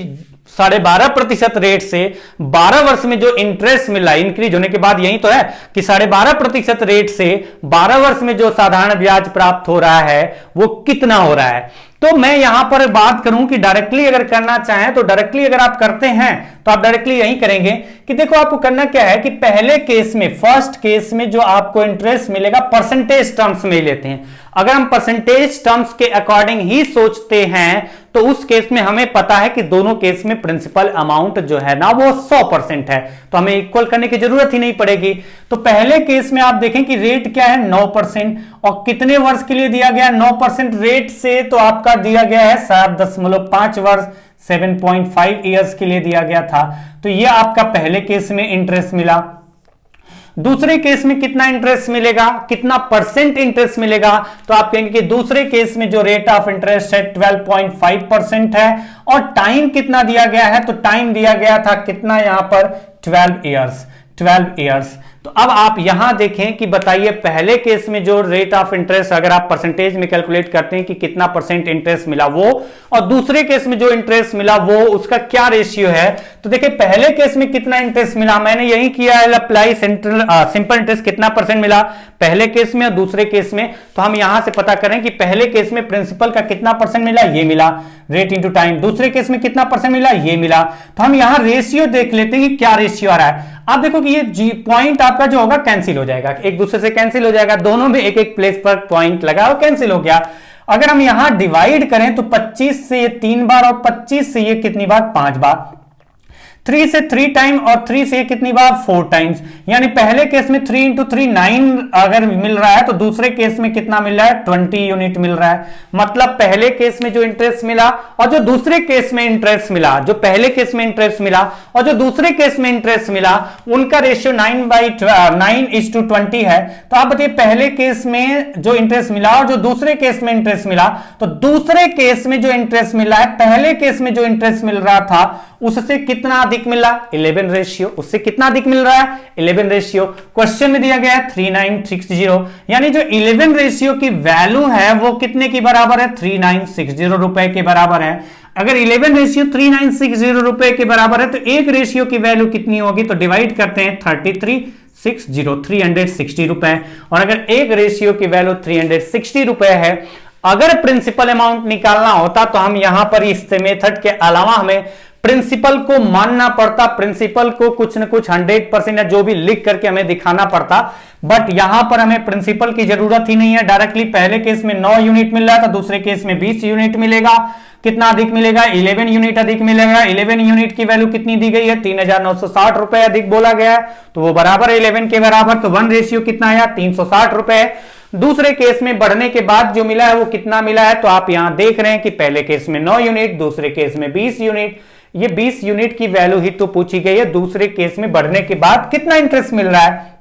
12.5% रेट से 12 वर्ष में जो इंटरेस्ट मिला, इंक्रीज होने के बाद यही तो है कि 12.5% रेट से 12 वर्ष में जो साधारण ब्याज प्राप्त हो रहा है वो कितना हो रहा है। तो मैं यहां पर बात करूं कि डायरेक्टली अगर करना चाहें तो डायरेक्टली अगर आप करते हैं तो आप डायरेक्टली यही करेंगे कि देखो, आपको करना क्या है कि पहले केस में, फर्स्ट केस में जो आपको इंटरेस्ट मिलेगा परसेंटेज टर्म्स में लेते हैं। अगर हम परसेंटेज टर्म्स के अकॉर्डिंग ही सोचते हैं तो उस केस में हमें पता है कि दोनों केस में प्रिंसिपल अमाउंट जो है ना वो 100% है, तो हमें इक्वल करने की जरूरत ही नहीं पड़ेगी। तो पहले केस में आप देखें कि रेट क्या है, 9%, और कितने वर्ष के लिए दिया गया है 9% रेट से, तो आपका दिया गया है 7.5 वर्ष, 7.5 ईयर्स के लिए दिया गया था। तो ये आपका पहले केस में इंटरेस्ट मिला। दूसरे केस में कितना इंटरेस्ट मिलेगा, कितना परसेंट इंटरेस्ट मिलेगा, तो आप कहेंगे कि दूसरे केस में जो रेट ऑफ इंटरेस्ट है 12.5% है, और टाइम कितना दिया गया है, तो टाइम दिया गया था कितना यहां पर 12 ईयर्स। तो अब आप यहां देखें कि बताइए पहले केस में जो रेट ऑफ इंटरेस्ट अगर आप परसेंटेज में कैलकुलेट करते हैं कि कितना परसेंट इंटरेस्ट मिला वो, और दूसरे केस में जो इंटरेस्ट मिला वो उसका क्या रेशियो है। तो देखिए, पहले केस में कितना इंटरेस्ट मिला, मैंने यही किया है अप्लाई सिंपल इंटरेस्ट कितना परसेंट मिला पहले केस में और दूसरे केस में। तो हम यहां से पता करें कि पहले केस में प्रिंसिपल का कितना परसेंट मिला, ये मिला, रेट इंटू टाइम। दूसरे केस में कितना परसेंट मिला, ये मिला। तो हम यहां रेशियो देख लेते हैं कि क्या रेशियो आ रहा है। आप देखो कि ये पॉइंट आपका जो होगा कैंसिल हो जाएगा, एक दूसरे से कैंसिल हो जाएगा, दोनों में एक एक प्लेस पर पॉइंट लगा और कैंसिल हो गया। अगर हम यहां डिवाइड करें तो 25 से ये 3 बार और 25 से ये कितनी बार, 5 बार। 3 से 3 टाइम और 3 से कितनी बार 4 टाइम्स, यानी पहले केस में 3 इंटू 3 9 अगर मिल रहा है तो दूसरे केस में कितना मिल रहा है 20 यूनिट मिल रहा है। मतलब पहले केस में जो इंटरेस्ट मिला और जो दूसरे केस में इंटरेस्ट मिला, जो पहले केस में इंटरेस्ट मिला और जो दूसरे केस में इंटरेस्ट मिला, उनका रेशियो 9:20 है। तो आप बताइए पहले केस में जो इंटरेस्ट मिला और जो दूसरे केस में इंटरेस्ट मिला, तो दूसरे केस में जो इंटरेस्ट मिला है पहले केस में जो इंटरेस्ट मिल रहा था उससे कितना अधिक मिला 11 रेशियो, उससे कितना अधिक मिल रहा है 11 रेशियो। क्वेश्चन में दिया गया है 3960, यानी जो 11 रेशियो की वैल्यू है वो कितने की बराबर है 3960 रुपए के बराबर है। अगर 11 रेशियो 3960 रुपए के बराबर है तो एक रेशियो की वैल्यू कितनी होगी, तो डिवाइड करते हैं 360 रुपए, और अगर एक रेशियो की वैल्यू 360 रुपए है, अगर प्रिंसिपल अमाउंट निकालना होता तो हम यहां पर इस मेथड के अलावा हमें प्रिंसिपल को मानना पड़ता, प्रिंसिपल को कुछ न कुछ 100% या जो भी लिख करके हमें दिखाना पड़ता। बट यहां पर हमें प्रिंसिपल की जरूरत ही नहीं है, डायरेक्टली पहले केस में 9 यूनिट मिल रहा था, दूसरे केस में 20 यूनिट मिलेगा। कितना अधिक मिलेगा 11 यूनिट अधिक मिलेगा। 11 यूनिट की वैल्यू कितनी दी गई है 3960 रुपए अधिक बोला गया है, तो वो बराबर 11 के बराबर, तो 1 रेशियो कितना आया 360 रुपए। दूसरे केस में बढ़ने के बाद जो मिला है वो कितना मिला है, तो आप यहां देख रहे हैं कि पहले केस में 9 यूनिट, दूसरे केस में 20 यूनिट। ये 20 यूनिट की वैल्यू ही तो पूछी गई है, दूसरे केस में बढ़ने के बाद कितना इंटरेस्ट मिल रहा है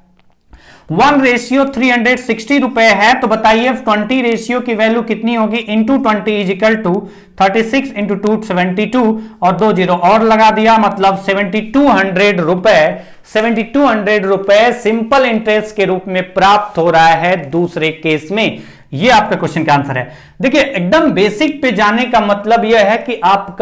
1 रेशियो 360 रुपए है। तो बताइए 20 रेशियो की वैल्यू कितनी होगी, into 20 is equal to 36 into 2 72 और 2 जीरो और लगा दिया, मतलब 7200 रुपए, 7200 रुपए सिंपल इंटरेस्ट के रूप में प्राप्त हो रहा है दूसरे केस में। ये आपका क्वेश्चन का आंसर है। देखिए एकदम बेसिक पे जाने का मतलब यह है कि आप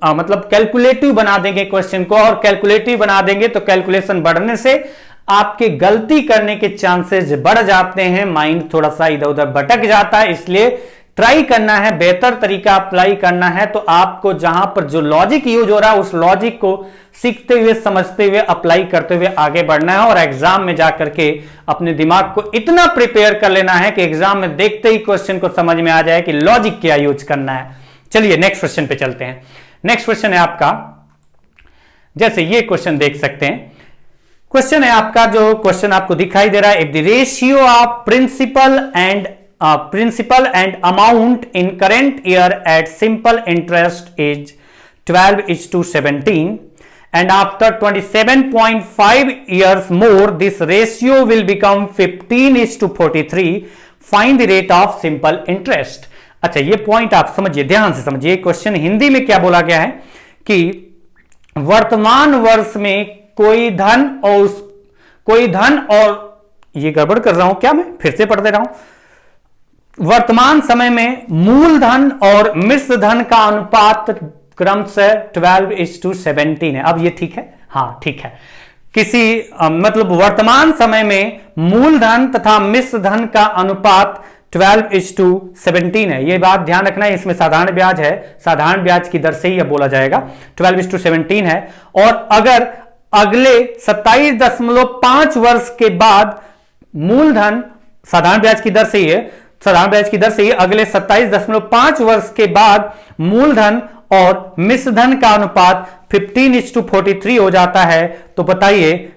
मतलब कैलकुलेटिव बना देंगे क्वेश्चन को, और कैलकुलेटिव बना देंगे तो कैलकुलेशन बढ़ने से आपके गलती करने के चांसेस बढ़ जाते हैं, माइंड थोड़ा सा इधर उधर भटक जाता है। इसलिए ट्राई करना है, बेहतर तरीका अप्लाई करना है, तो आपको जहां पर जो लॉजिक यूज हो रहा है उस लॉजिक को सीखते हुए, समझते हुए, अप्लाई करते हुए आगे बढ़ना है, और एग्जाम में जाकर के अपने दिमाग को इतना प्रिपेयर कर लेना है कि एग्जाम में देखते ही क्वेश्चन को समझ में आ जाए कि लॉजिक क्या यूज करना है। चलिए नेक्स्ट क्वेश्चन पे चलते हैं। नेक्स्ट क्वेश्चन है आपका, जैसे ये क्वेश्चन देख सकते हैं, क्वेश्चन है आपका, जो क्वेश्चन आपको दिखाई दे रहा है, if the ratio of principal and amount in current year at simple interest is 12:17 and after 27.5 years more this ratio will become 15:43, find the rate of simple interest। अच्छा ये पॉइंट आप समझिए, ध्यान से समझिए। क्वेश्चन हिंदी में क्या बोला गया है कि वर्तमान वर्ष में कोई धन और ये गड़बड़ कर रहा हूं क्या, मैं फिर से पढ़ दे रहा हूं। वर्तमान समय में मूलधन और मिश्र धन का अनुपात क्रमशः 12:17 है। अब ये ठीक है, हाँ ठीक है। किसी मतलब वर्तमान समय में मूलधन तथा मिश्र धन का अनुपात 12:17 है। ये बात ध्यान रखना है, इसमें साधारण ब्याज है, साधारण ब्याज की दर से ही यह बोला जाएगा, 12:17 है। और अगर अगले 27.5 वर्ष के बाद मूलधन, साधारण ब्याज की दर से ही है, साधारण ब्याज की दर से ही अगले 27.5 वर्ष के बाद मूलधन और मिश्र धन का अनुपात 15:43 हो जाता है, तो बताइए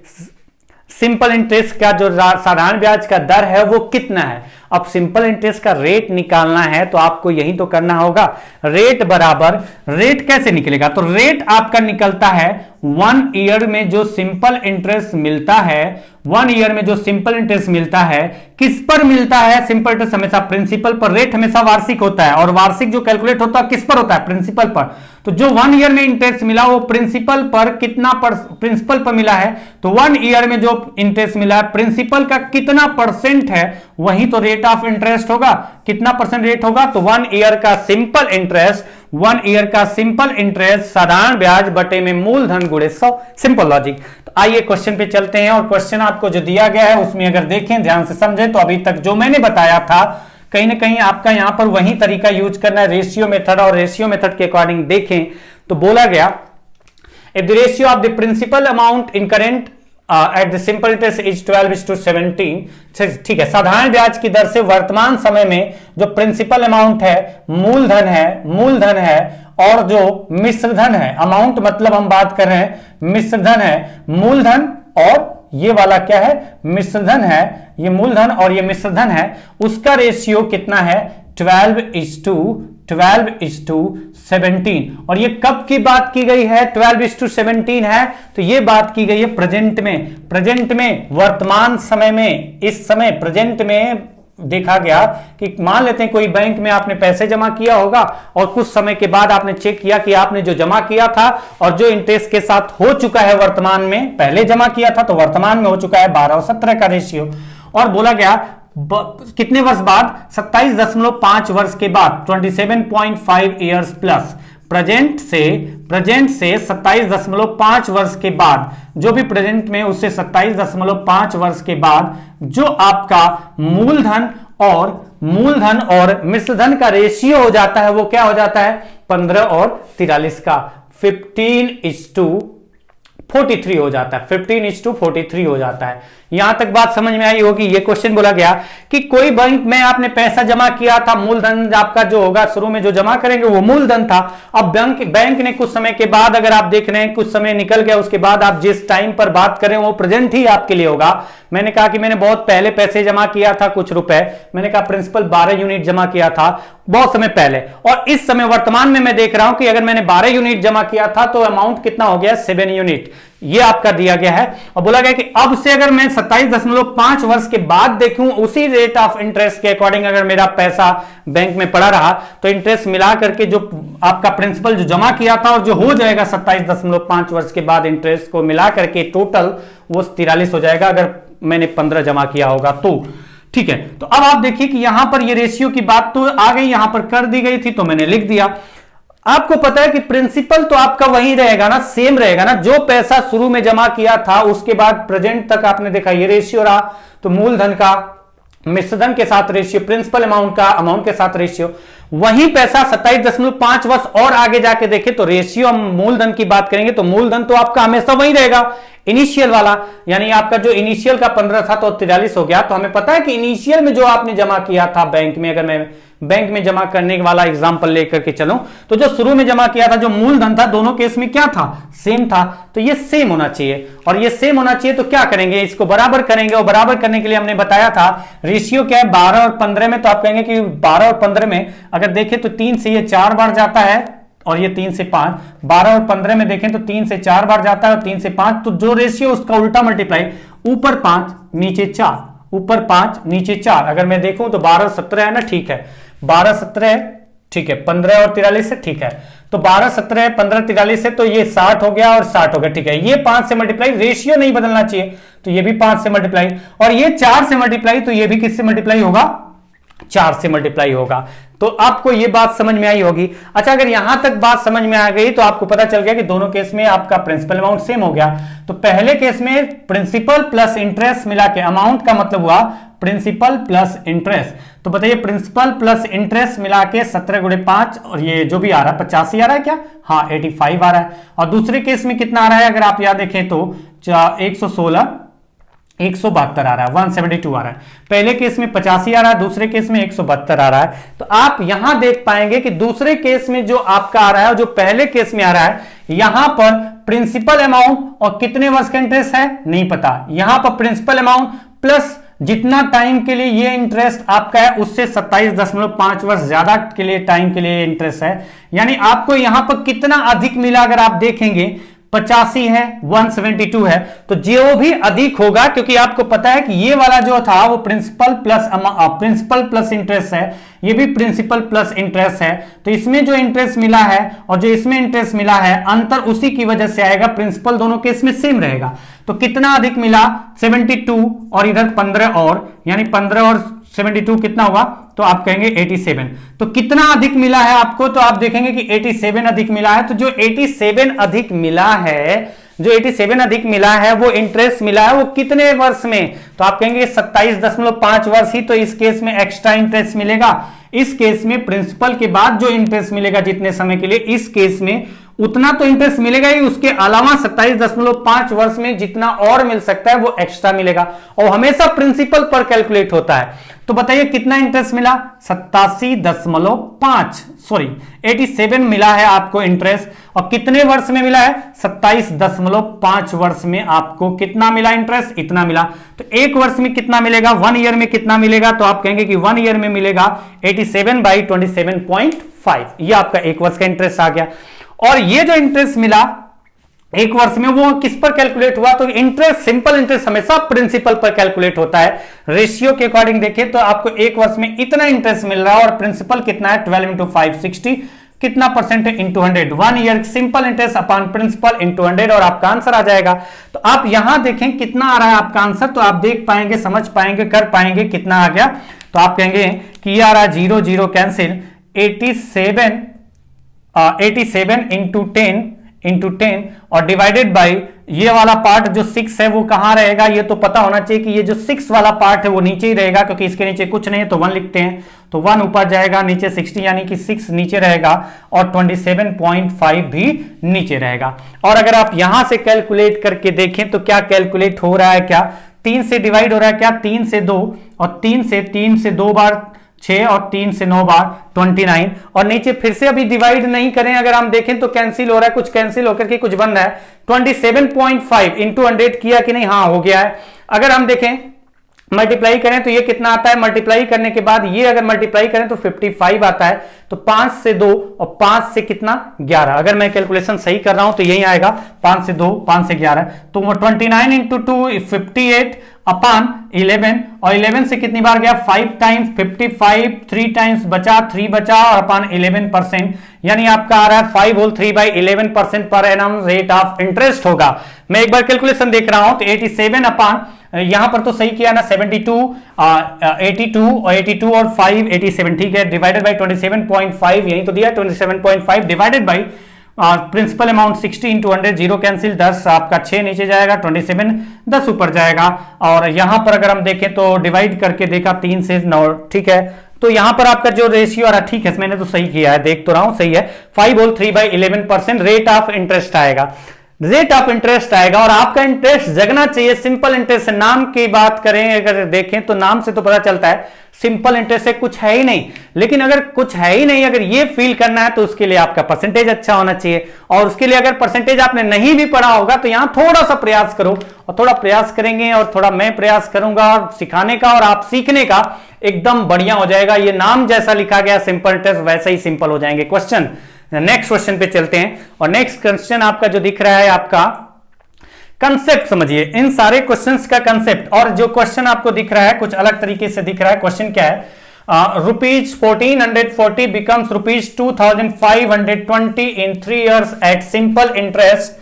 सिंपल इंटरेस्ट का जो साधारण ब्याज का दर है वो कितना है। अब सिंपल इंटरेस्ट का रेट निकालना है तो आपको यही तो करना होगा, रेट बराबर, रेट कैसे निकलेगा, तो रेट आपका निकलता है 1 ईयर में जो सिंपल इंटरेस्ट मिलता है, 1 ईयर में जो सिंपल इंटरेस्ट मिलता है, किस पर मिलता है, सिंपल इंटरेस्ट हमेशा प्रिंसिपल पर, रेट हमेशा वार्षिक होता है, और वार्षिक जो कैलकुलेट होता है किस पर होता है, प्रिंसिपल पर। तो जो 1 ईयर में इंटरेस्ट मिला वो प्रिंसिपल पर कितना प्रिंसिपल पर मिला है, तो 1 ईयर में जो इंटरेस्ट मिला है प्रिंसिपल का कितना परसेंट है वही तो रेट ऑफ इंटरेस्ट होगा। कितना परसेंट रेट होगा, तो 1 ईयर का सिंपल इंटरेस्ट, 1 ईयर का सिंपल इंटरेस्ट साधारण ब्याज बटे में मूलधन गुणे 100, सिंपल लॉजिक। तो आइए क्वेश्चन पे चलते हैं, और क्वेश्चन आपको जो दिया गया है उसमें अगर देखें, ध्यान से समझें, तो अभी तक जो मैंने बताया था कहीं ना कहीं आपका यहां पर वही तरीका यूज करना है, रेशियो मेथड, और रेशियो मेथड के अकॉर्डिंग देखें तो बोला गया if the ratio of the principal amount in current at the simple interest is 12:17। ठीक है, साधारण ब्याज की दर से वर्तमान समय में जो प्रिंसिपल अमाउंट है, मूलधन है और जो मिश्रधन है, अमाउंट मतलब हम बात कर रहे हैं मिश्रधन है, मूलधन और ये वाला क्या है, मिश्रधन है, ये मूलधन और ये मिश्रधन है, उसका रेशियो कितना है, 12:17। और ये कब की बात की गई है, 12:17 है, तो ये बात की गई है प्रेजेंट में, वर्तमान समय में। इस समय प्रेजेंट में देखा गया कि मान लेते हैं कोई बैंक में आपने पैसे जमा किया होगा और कुछ समय के बाद आपने चेक किया कि आपने जो जमा किया था और जो इंटरेस्ट के साथ हो चुका है वर्तमान में, पहले जमा किया था तो वर्तमान में हो चुका है 12 और 17 का रेशियो। और बोला गया कितने वर्ष बाद, 27.5 वर्ष के बाद, 27.5 ईयर्स प्लस, प्रेजेंट से 27.5 वर्ष के बाद, जो भी प्रेजेंट में उससे 27.5 वर्ष के बाद जो आपका मूलधन और मिश्रधन का रेशियो हो जाता है, वो क्या हो जाता है, 15 और 43 का 15:43 हो जाता है, 15:43 हो जाता है। यहां तक बात समझ में आई होगी। ये क्वेश्चन बोला गया कि कोई बैंक में आपने पैसा जमा किया था, मूलधन आपका जो होगा शुरू में जो जमा करेंगे वो मूलधन था। अब बैंक ने कुछ समय के बाद, अगर आप देख रहे हैं कुछ समय निकल गया, उसके बाद आप जिस टाइम पर बात करें वो प्रेजेंट ही आपके लिए होगा। मैंने कहा कि मैंने बहुत पहले पैसे जमा किया था कुछ रुपए, मैंने कहा प्रिंसिपल 12 यूनिट जमा किया था बहुत समय पहले, और इस समय वर्तमान में मैं देख रहा हूं कि अगर मैंने 12 यूनिट जमा किया था तो अमाउंट कितना हो गया, 7 यूनिट। ये आपका दिया गया है और बोला गया कि अब से अगर मैं 27.5 वर्ष के बाद देखूं उसी रेट ऑफ इंटरेस्ट के अकॉर्डिंग अगर मेरा पैसा बैंक में पड़ा रहा तो इंटरेस्ट मिला करके जो आपका प्रिंसिपल जो जमा किया था और जो हो जाएगा 27.5 वर्ष के बाद इंटरेस्ट को मिला करके टोटल वो 43 हो जाएगा अगर मैंने 15 जमा किया होगा तो। ठीक है, तो अब आप देखिए कि यहां पर ये रेशियो की बात तो आ गई, यहां पर कर दी गई थी तो मैंने लिख दिया। आपको पता है कि प्रिंसिपल तो आपका वही रहेगा ना, सेम रहेगा ना, जो पैसा शुरू में जमा किया था उसके बाद प्रेजेंट तक आपने देखा ये रेशियो रहा, तो मूलधन का मिश्रधन के साथ रेशियो, प्रिंसिपल अमाउंट के साथ रेशियो, वही पैसा 27.5 वर्ष और आगे जाके देखे तो रेशियो, हम मूलधन की बात करेंगे तो मूलधन तो आपका हमेशा वही रहेगा इनिशियल वाला, यानी आपका जो इनिशियल का 15 था तो 43 हो गया। तो हमें पता है कि इनिशियल में जो आपने जमा किया था बैंक में, अगर मैं बैंक में जमा करने वाला एग्जांपल लेकर के चलूं तो जो शुरू में जमा किया था जो मूलधन था, दोनों केस में क्या था, सेम था, तो ये सेम होना चाहिए। और ये सेम होना चाहिए तो क्या करेंगे, इसको बराबर करेंगे, और बराबर करने के लिए हमने बताया था रेशियो क्या है 12 और 15 में, तो आप कहेंगे कि 12 और 15 में अगर देखें तो 3 से ये 4 बार जाता है और ये 3 से 5, 12 और 15 में देखें तो 3 से 4 बार जाता है और 3 से 5, तो जो रेशियो उसका उल्टा मल्टीप्लाई, ऊपर 5 नीचे 4, ऊपर 5 नीचे 4, अगर मैं देखूं तो 12 17 है ना, ठीक है 12 17 है, ठीक है 15 और 43 है, ठीक है, तो 12 17 15 43 है, तो ये 60 हो गया और 60 हो गया, ठीक है, ये 5 से मल्टीप्लाई, रेशियो नहीं बदलना चाहिए, तो ये भी 5 से मल्टीप्लाई, और ये 4 से मल्टीप्लाई, तो ये भी किससे मल्टीप्लाई होगा, 4 से मल्टीप्लाई होगा। तो आपको ये बात समझ में आई होगी। अच्छा, अगर यहां तक बात समझ में आ गई तो आपको पता चल गया कि दोनों केस में आपका प्रिंसिपल अमाउंट सेम हो गया। तो पहले केस में प्रिंसिपल प्लस इंटरेस्ट मिला के, अमाउंट का मतलब हुआ प्रिंसिपल प्लस इंटरेस्ट, तो बताइए प्रिंसिपल प्लस इंटरेस्ट मिला के 17 × 5 और ये जो भी आ रहा है 85 आ रहा है क्या, हाँ 85 आ रहा है। और दूसरे केस में कितना आ रहा है, अगर आप याद देखें तो 116 172 आ रहा है, 172 आ रहा है। पहले केस में 85 आ रहा है, दूसरे केस में 172 आ रहा है। तो आप यहां देख पाएंगे कि दूसरे केस में जो आपका आ रहा है, जो पहले केस में आ रहा है, यहां पर प्रिंसिपल अमाउंट और कितने वर्ष का इंटरेस्ट है नहीं पता, यहां पर प्रिंसिपल अमाउंट प्लस जितना टाइम के लिए ये इंटरेस्ट आपका है उससे 27.5 वर्ष ज्यादा के लिए टाइम के लिए इंटरेस्ट है, यानी आपको यहां पर कितना अधिक मिला, अगर आप देखेंगे 85 है 172 है, तो जो भी अधिक होगा, क्योंकि आपको पता है कि ये वाला जो था वो प्रिंसिपल प्लस इंटरेस्ट है, ये भी प्रिंसिपल प्लस इंटरेस्ट है, तो इसमें जो इंटरेस्ट मिला है और जो इसमें इंटरेस्ट मिला है अंतर उसी की वजह से आएगा, प्रिंसिपल दोनों केस में सेम रहेगा। तो कितना अधिक मिला 72 और इधर 15 और, यानी 15 और 72 कितना हुआ, तो आप कहेंगे 87। तो कितना अधिक मिला है आपको, तो आप देखेंगे कि 87 अधिक मिला है। तो जो 87 अधिक मिला है, जो 87 अधिक मिला है वो इंटरेस्ट मिला है वो कितने वर्ष में, तो आप कहेंगे 27.5 वर्ष ही, तो इस केस में एक्स्ट्रा इंटरेस्ट मिलेगा। इस केस में प्रिंसिपल के बाद जो इंटरेस्ट मिलेगा जितने समय के लिए, इस केस में उतना तो इंटरेस्ट मिलेगा ही, उसके अलावा 27.5 वर्ष में जितना और मिल सकता है वो एक्स्ट्रा मिलेगा, और हमेशा प्रिंसिपल पर कैलकुलेट होता है। तो बताइए कितना इंटरेस्ट मिला, 87 मिला है आपको इंटरेस्ट, और कितने वर्ष में मिला है, 27.5 वर्ष में आपको कितना मिला इंटरेस्ट, इतना मिला। तो एक वर्ष में कितना मिलेगा, 1 ईयर में कितना मिलेगा, तो आप कहेंगे कि 1 ईयर में मिलेगा 87/27.5, ये आपका एक वर्ष का इंटरेस्ट आ गया। और ये जो इंटरेस्ट मिला एक वर्ष में वो किस पर कैलकुलेट हुआ, तो इंटरेस्ट, सिंपल इंटरेस्ट हमेशा प्रिंसिपल पर कैलकुलेट होता है। रेशियो के अकॉर्डिंग देखें तो आपको एक वर्ष में इतना इंटरेस्ट मिल रहा है, और प्रिंसिपल कितना है, 12 × 5 60, कितना परसेंट है, into 100, 1 year simple interest upon principal into 100, और आपका आंसर आ जाएगा। तो आप यहां देखें कितना आ रहा है आपका आंसर, तो आप देख पाएंगे, समझ पाएंगे, कर पाएंगे कितना आ गया। तो आप कहेंगे कि ये आ रहा है 0 0 कैंसिल, 87 इंटू 10 और डिवाइडेड बाई ये वाला पार्ट जो 6 है वो कहां रहेगा, ये तो पता होना चाहिए कि ये जो 6 वाला पार्ट है वो नीचे ही रहेगा, क्योंकि इसके नीचे कुछ नहीं है तो 1 लिखते हैं, तो 1 ऊपर जाएगा, नीचे 60 यानी कि 6 नीचे रहेगा, और 27.5 भी नीचे रहेगा। और अगर आप यहां से कैलकुलेट करके देखें तो क्या कैलकुलेट हो रहा है, क्या 3 से डिवाइड हो रहा है, क्या 3 से 2, और 3 से 2 बार 6, और 3 से 9 बार 29, और नीचे फिर से अभी डिवाइड नहीं करें, अगर हम देखें तो कैंसिल हो रहा है, कुछ कैंसिल होकर के कुछ बन रहा है, 27.5 इंटू 100 किया कि नहीं, हाँ हो गया है। अगर हम देखें मल्टीप्लाई करें तो ये कितना आता है, मल्टीप्लाई करने के बाद ये अगर मल्टीप्लाई करें तो 55 आता है, तो 5 से 2 और 5 से कितना 11, अगर मैं कैलकुलेशन सही कर रहा हूं तो यही आएगा, 5 से 2 5 से 11, तो 29 इंटू 2 58 अपॉन 11, और 11 से कितनी बार गया, 5 टाइम्स 55, 3 टाइम्स बचा, 3 बचा, और अपॉन 11%, यानी आपका आ रहा है 5 whole 3/11% per annum rate of interest होगा। मैं एक बार कैलकुलेशन देख रहा हूं, तो 87 अपॉन, यहां पर तो सही किया ना, 72 82 और 5 87, ठीक है, डिवाइडेड बाई 27.5, यही तो दिया 27.5 divided by principal amount 60 into 100, 0 cancel, 10 आपका 6 नीचे जाएगा, 27 10 ऊपर जाएगा, और यहां पर अगर हम देखें तो डिवाइड करके देखा 3 से 9, ठीक है, तो यहां पर आपका जो रेशियो आ रहा है, ठीक है, मैंने तो सही किया है, देख तो रहा हूं सही है, 5 होल 3/11% रेट ऑफ इंटरेस्ट आएगा, रेट ऑफ इंटरेस्ट आएगा। और आपका इंटरेस्ट जगना चाहिए, सिंपल इंटरेस्ट। नाम की बात करें अगर देखें तो नाम से तो पता चलता है सिंपल इंटरेस्ट से कुछ है ही नहीं, लेकिन अगर कुछ है ही नहीं, अगर ये फील करना है तो उसके लिए आपका परसेंटेज अच्छा होना चाहिए, और उसके लिए अगर परसेंटेज आपने नहीं भी पढ़ा होगा तो यहां थोड़ा सा प्रयास करो, और थोड़ा प्रयास करेंगे और थोड़ा मैं प्रयास करूंगा और सिखाने का और आप सीखने का, एकदम बढ़िया हो जाएगा। ये नाम जैसा लिखा गया सिंपल इंटरेस्ट वैसे ही सिंपल हो जाएंगे क्वेश्चन। नेक्स्ट क्वेश्चन पे चलते हैं, और नेक्स्ट क्वेश्चन आपका जो दिख रहा है, आपका कंसेप्ट समझिए, इन सारे क्वेश्चंस का कंसेप्ट। और जो क्वेश्चन आपको दिख रहा है कुछ अलग तरीके से दिख रहा है, क्वेश्चन क्या है, ₹1440 becomes ₹2520 in 3 years at simple interest,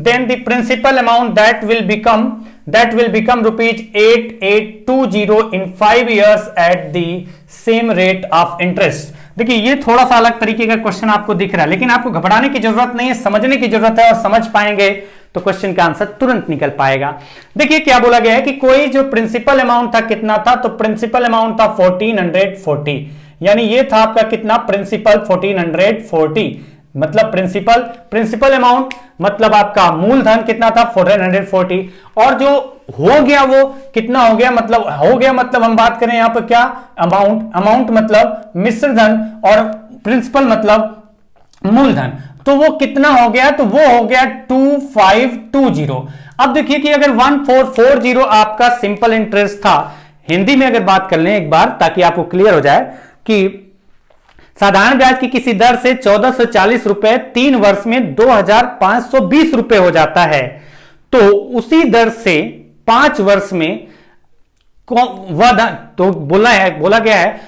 then the principal amount that will become ₹8820 in 5 years at the same rate of interest। देखिए ये थोड़ा सा अलग तरीके का क्वेश्चन आपको दिख रहा है, लेकिन आपको घबराने की जरूरत नहीं है, समझने की जरूरत है, और समझ पाएंगे तो क्वेश्चन का आंसर तुरंत निकल पाएगा। देखिए क्या बोला गया है कि कोई जो प्रिंसिपल अमाउंट था कितना था, तो प्रिंसिपल अमाउंट था 1440, यानी ये था आपका कितना, प्रिंसिपल 1440, मतलब प्रिंसिपल अमाउंट मतलब आपका मूलधन कितना था 1440, और जो हो गया वो कितना हो गया, मतलब हम बात करें यहां पर क्या, अमाउंट मतलब मिश्र धन, और प्रिंसिपल मतलब मूलधन, तो वो कितना हो गया, तो वो हो गया 2520। अब देखिए कि अगर 1440 आपका सिंपल इंटरेस्ट था, हिंदी में अगर बात कर लें एक बार ताकि आपको क्लियर हो जाए कि साधारण ब्याज की किसी दर से 1440 रुपए 3 वर्ष में 2520 रुपए हो जाता है, तो उसी दर से 5 वर्ष में तो बोला गया है,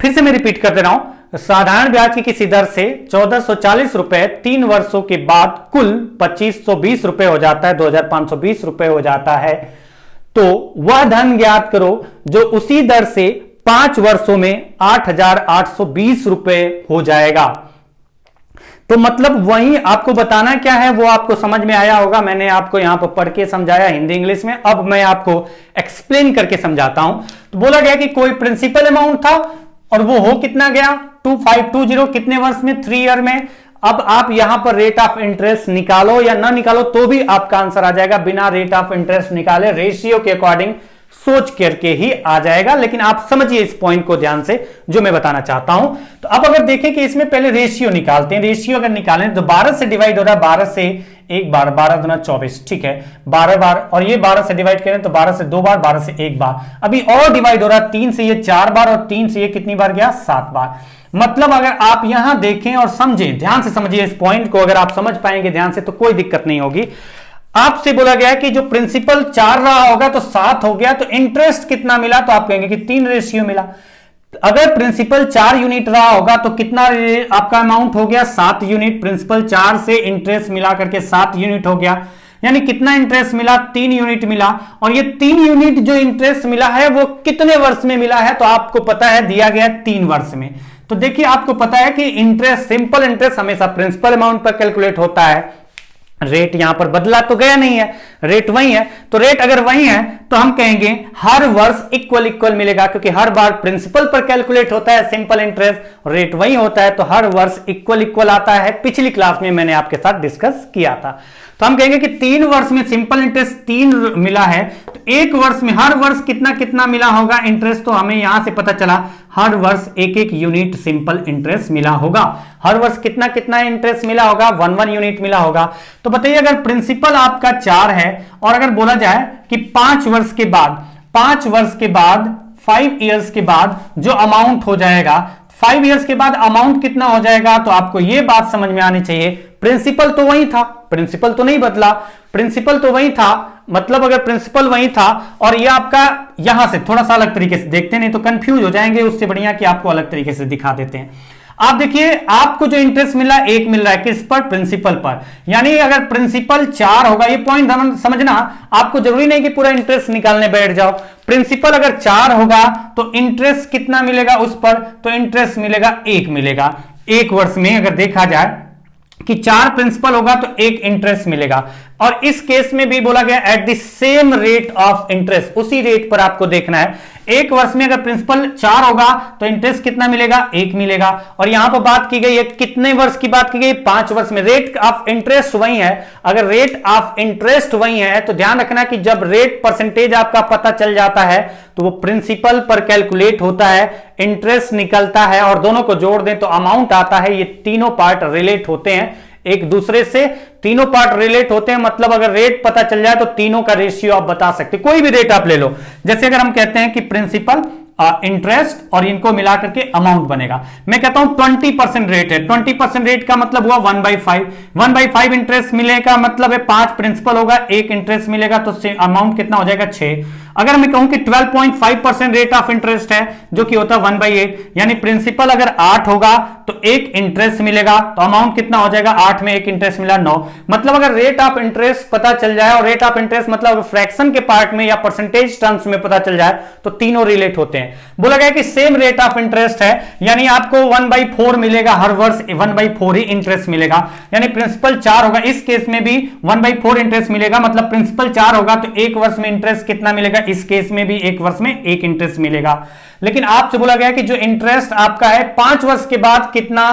फिर से मैं रिपीट कर दे रहा हूं, साधारण ब्याज की किसी दर से 1440 रुपए 3 वर्षों के बाद कुल 2520 रुपए हो जाता है, 2520 रुपए हो जाता है, तो वह धन ज्ञात करो जो उसी दर से 5 वर्षों में 8820 रुपए हो जाएगा। तो मतलब वही आपको बताना क्या है, वो आपको समझ में आया होगा, मैंने आपको यहां पर पढ़ के समझाया हिंदी इंग्लिश में, अब मैं आपको एक्सप्लेन करके समझाता हूं। तो बोला गया कि कोई प्रिंसिपल अमाउंट था और वो हो कितना गया 2520, कितने वर्ष में, 3 ईयर में, अब आप यहां पर रेट ऑफ इंटरेस्ट निकालो या ना निकालो तो भी आपका आंसर आ जाएगा, बिना रेट ऑफ इंटरेस्ट निकाले रेशियो के अकॉर्डिंग सोच करके ही आ जाएगा। लेकिन आप समझिए इस पॉइंट को ध्यान से जो मैं बताना चाहता हूं। तो अब अगर देखें कि इसमें पहले रेशियो निकालते हैं, रेशियो अगर निकालें तो 12 से डिवाइड हो रहा है, 12 से एक बार, 12 दूना 24, ठीक है, 12 बार, और ये 12 से डिवाइड करें तो 12 से 2 बार, 12 से 1 बार, अभी और डिवाइड हो रहा है 3 से ये 4 बार, और 3 से ये कितनी बार गया, 7 बार। मतलब अगर आप यहां देखें और समझें, ध्यान से समझिए इस पॉइंट को, अगर आप समझ पाएंगे ध्यान से तो कोई दिक्कत नहीं होगी। आपसे बोला गया कि जो प्रिंसिपल 4 रहा होगा तो 7 हो गया, तो इंटरेस्ट कितना मिला, तो आप कहेंगे कि 3 रेशियो मिला। अगर प्रिंसिपल 4 यूनिट रहा होगा तो कितना आपका अमाउंट हो गया, 7 यूनिट। प्रिंसिपल 4 से इंटरेस्ट मिला करके 7 यूनिट हो गया, यानी कितना इंटरेस्ट मिला, 3 यूनिट मिला। और ये 3 यूनिट जो इंटरेस्ट मिला है वो कितने वर्ष में मिला है, तो आपको पता है दिया गया 3 वर्ष में। तो देखिए आपको पता है कि इंटरेस्ट, सिंपल इंटरेस्ट हमेशा प्रिंसिपल अमाउंट पर कैलकुलेट होता है। रेट यहां पर बदला तो गया नहीं है, रेट वही है। तो रेट अगर वही है तो हम कहेंगे हर वर्ष इक्वल इक्वल मिलेगा, क्योंकि हर बार प्रिंसिपल पर कैलकुलेट होता है सिंपल इंटरेस्ट, रेट वही होता है, तो हर वर्ष इक्वल इक्वल आता है। पिछली क्लास में मैंने आपके साथ डिस्कस किया था। तो हम कहेंगे कि 3 वर्ष में सिंपल इंटरेस्ट 3 मिला है, तो 1 वर्ष में हर वर्ष कितना कितना मिला होगा इंटरेस्ट, तो हमें यहां से पता चला हर वर्ष 1-1 यूनिट सिंपल इंटरेस्ट मिला होगा। हर वर्ष कितना कितना इंटरेस्ट मिला होगा, 1-1 यूनिट मिला होगा। तो बताइए अगर प्रिंसिपल आपका 4 है और अगर बोला जाए कि 5 वर्ष के बाद, 5 वर्ष के बाद, 5 इयर्स के बाद जो अमाउंट हो जाएगा, 5 इयर्स के बाद अमाउंट कितना हो जाएगा, तो आपको यह बात समझ में आनी चाहिए। प्रिंसिपल तो वही था, प्रिंसिपल तो नहीं बदला, प्रिंसिपल तो वही था। मतलब अगर प्रिंसिपल वही था और ये आपका यहां से थोड़ा सा अलग तरीके से देखते नहीं तो कंफ्यूज हो जाएंगे, उससे बढ़िया कि आपको अलग तरीके से दिखा देते हैं। आप देखिए आपको जो इंटरेस्ट मिला 1 मिल रहा है, किस पर, प्रिंसिपल पर। यानी अगर प्रिंसिपल 4 होगा, ये पॉइंट समझना, आपको जरूरी नहीं कि पूरा इंटरेस्ट निकालने बैठ जाओ। प्रिंसिपल अगर 4 होगा तो इंटरेस्ट कितना मिलेगा उस पर, तो इंटरेस्ट मिलेगा 1 मिलेगा। 1 वर्ष में अगर देखा जाए कि 4 प्रिंसिपल होगा तो 1 इंटरेस्ट मिलेगा। और इस केस में भी बोला गया eight the same rate of interest, उसी रेट पर आपको देखना है। 1 वर्ष में अगर प्रिंसिपल 4 होगा तो इंटरेस्ट कितना मिलेगा, 1 मिलेगा। और यहां पर बात की गई है कितने वर्ष की बात की गई, 5 वर्ष में। रेट ऑफ इंटरेस्ट वही है। अगर रेट ऑफ इंटरेस्ट वही है तो ध्यान रखना कि जब रेट परसेंटेज आपका पता चल जाता है तो वो प्रिंसिपल पर कैलकुलेट होता है, इंटरेस्ट निकलता है और दोनों को जोड़ दें तो अमाउंट आता है। ये तीनों पार्ट रिलेट होते हैं एक दूसरे से, तीनों पार्ट रिलेट होते हैं। मतलब अगर रेट पता चल जाए तो तीनों का रेशियो आप बता सकते, कोई भी रेट आप ले लो। जैसे अगर हम कहते हैं कि प्रिंसिपल, इंटरेस्ट और इनको मिलाकर के अमाउंट बनेगा, मैं कहता हूं 20% रेट है, 20% रेट का मतलब हुआ 1/5, 1/5 इंटरेस्ट मिलेगा, मतलब है 5 प्रिंसिपल होगा, 1 इंटरेस्ट मिलेगा, तो अमाउंट कितना हो जाएगा, 6। अगर मैं कहूं कि 12.5% रेट ऑफ इंटरेस्ट है जो कि होता है 1/8, यानी प्रिंसिपल अगर 8 होगा तो 1 इंटरेस्ट मिलेगा, तो अमाउंट कितना हो जाएगा, 8 में 1 इंटरेस्ट मिला, 9। मतलब अगर रेट ऑफ इंटरेस्ट पता चल जाए, और रेट ऑफ इंटरेस्ट मतलब फ्रैक्शन के पार्ट में या परसेंटेज टर्म्स में पता चल जाए तो तीनों रिलेट होते हैं। बोला गया कि सेम रेट ऑफ इंटरेस्ट है, यानी आपको 1/4 मिलेगा, हर वर्ष 1/4 ही इंटरेस्ट मिलेगा। यानी प्रिंसिपल 4 होगा, इस केस में भी 1/4 इंटरेस्ट मिलेगा। मतलब प्रिंसिपल 4 होगा तो 1 वर्ष में इंटरेस्ट कितना मिलेगा, इस केस में भी 1 वर्ष में 1 इंटरेस्ट मिलेगा। लेकिन आपसे बोला गया कि जो इंटरेस्ट आपका है 5 वर्ष के बाद कितना,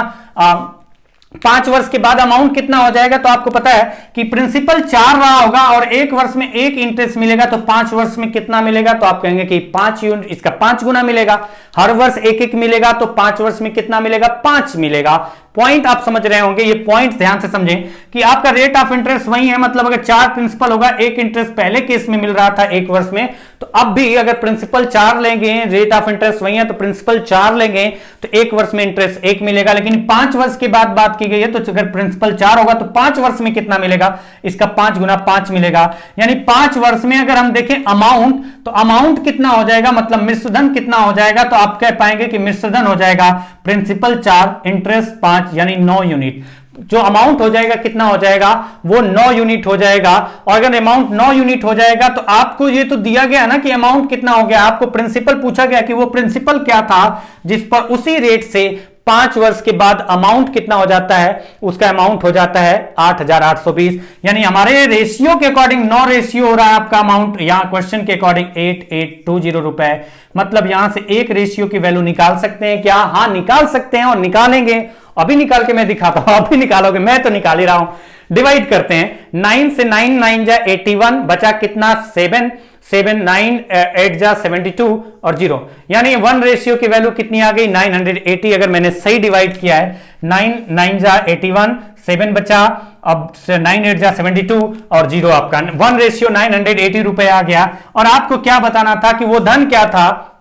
5 वर्ष के बाद अमाउंट कितना हो जाएगा, तो आपको पता है कि प्रिंसिपल 4 रहा होगा और 1 वर्ष में 1 इंटरेस्ट मिलेगा, तो 5 वर्ष में कितना मिलेगा, तो आप कहेंगे कि 5 यूनिट, इसका 5 गुना मिलेगा। हर वर्ष 1-1 मिलेगा, तो 5 वर्ष में कितना मिलेगा, 5 मिलेगा। पॉइंट आप समझ रहे होंगे, ये पॉइंट ध्यान से समझें कि आपका रेट ऑफ इंटरेस्ट वही है। मतलब अगर 4 प्रिंसिपल होगा, 1 इंटरेस्ट पहले केस में मिल रहा था 1 वर्ष में, तो अब भी अगर प्रिंसिपल 4 लेंगे, रेट ऑफ इंटरेस्ट वही है, तो प्रिंसिपल 4 लेंगे तो 1 वर्ष में इंटरेस्ट 1 मिलेगा। लेकिन 5 वर्ष के बाद बात की गई है, तो अगर प्रिंसिपल 4 होगा तो 5 वर्ष में कितना मिलेगा, इसका 5 गुना 5 मिलेगा। यानी 5 वर्ष में अगर हम देखें अमाउंट, तो अमाउंट कितना हो जाएगा, मतलब मिश्रधन कितना हो जाएगा, तो आप कह पाएंगे कि मिश्रधन हो जाएगा प्रिंसिपल 4 इंटरेस्ट 5, यानी 9 यूनिट। जो अमाउंट हो जाएगा कितना हो जाएगा, वो 9 यूनिट हो जाएगा। और अगर अमाउंट 9 यूनिट हो जाएगा तो आपको ये तो दिया गया ना कि अमाउंट कितना हो गया, आपको प्रिंसिपल पूछा गया कि वो प्रिंसिपल क्या था जिस पर उसी रेट से 5 वर्ष के बाद अमाउंट कितना हो जाता है, उसका अमाउंट हो जाता है 8,820। यानी हमारे रेशियो के अकॉर्डिंग 9 रेशियो हो रहा है आपका अमाउंट, यहां क्वेश्चन के अकॉर्डिंग 8820 रुपए। मतलब यहां से एक रेशियो की वैल्यू निकाल सकते हैं क्या, हाँ निकाल सकते हैं और निकालेंगे अभी निकाल के मैं दिखाता हूं, अभी निकालोगे, मैं तो निकाल ही रहा हूं। डिवाइड करते हैं, 9 से 9 9 जा 81, बचा कितना 7 7 9 8 जा 72 और 0, यानी 1 रेशियो की वैल्यू कितनी आ गई 980। अगर मैंने सही डिवाइड किया है, 9 9 जा 81, 7 बचा, अब 9 8 जा 72 और 0 आपका 1 रेशियो 980 रुपए आ गया। और आपको क्या बताना था कि वो धन क्या था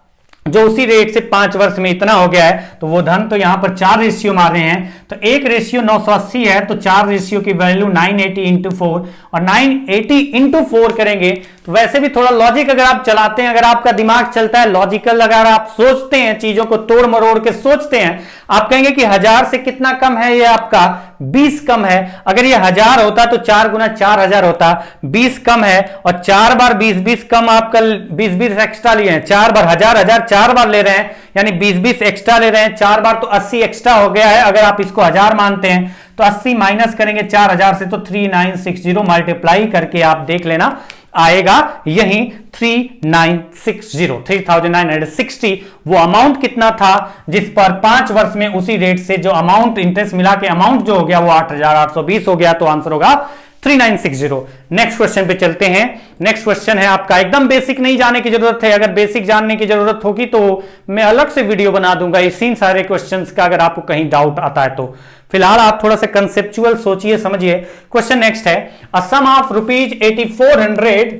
जो उसी रेट से 5 वर्ष में इतना हो गया है, तो वो धन तो यहां पर 4 रेशियो मार रहे हैं, तो 1 रेशियो 980 है, तो 4 रेशियो की वैल्यू 980 इंटू 4, और 980 इंटू 4 करेंगे तो वैसे भी थोड़ा लॉजिक अगर आप चलाते हैं, अगर आपका दिमाग चलता है लॉजिकल, अगर आप सोचते हैं चीजों को तोड़ मरोड़ के सोचते हैं, आप कहेंगे कि 1000 से कितना कम है, ये आपका 20 कम है। अगर ये 1000 होता तो 4 गुना 4000 होता, 20 कम है, और 4 बार 20 20 कम, आपका 20 20 एक्स्ट्रा लिए हैं, 4 बार 1000 1000 4 बार ले रहे हैं, यानी 20 20 एक्स्ट्रा ले रहे हैं, 4 बार तो 80 एक्स्ट्रा हो गया है। अगर आप इसको 1000 मानते हैं तो 80 माइनस करेंगे 4000 से, तो 3960 मल्टीप्लाई करके आप देख लेना आएगा यही 3960 वो अमाउंट कितना था जिस पर 5 वर्ष में उसी रेट से जो अमाउंट इंटरेस्ट मिला के अमाउंट जो हो गया वो 8820 हो गया, तो आंसर होगा 3960। नेक्स्ट क्वेश्चन पे चलते हैं। नेक्स्ट क्वेश्चन है आपका, एकदम बेसिक नहीं जाने की जरूरत है, अगर बेसिक जानने की जरूरत होगी तो मैं अलग से वीडियो बना दूंगा इसी सारे क्वेश्चंस का, अगर आपको कहीं डाउट आता है तो। फिलहाल आप थोड़ा सा कंसेप्चुअल सोचिए समझिए। क्वेश्चन नेक्स्ट है, अ सम of rupees 8400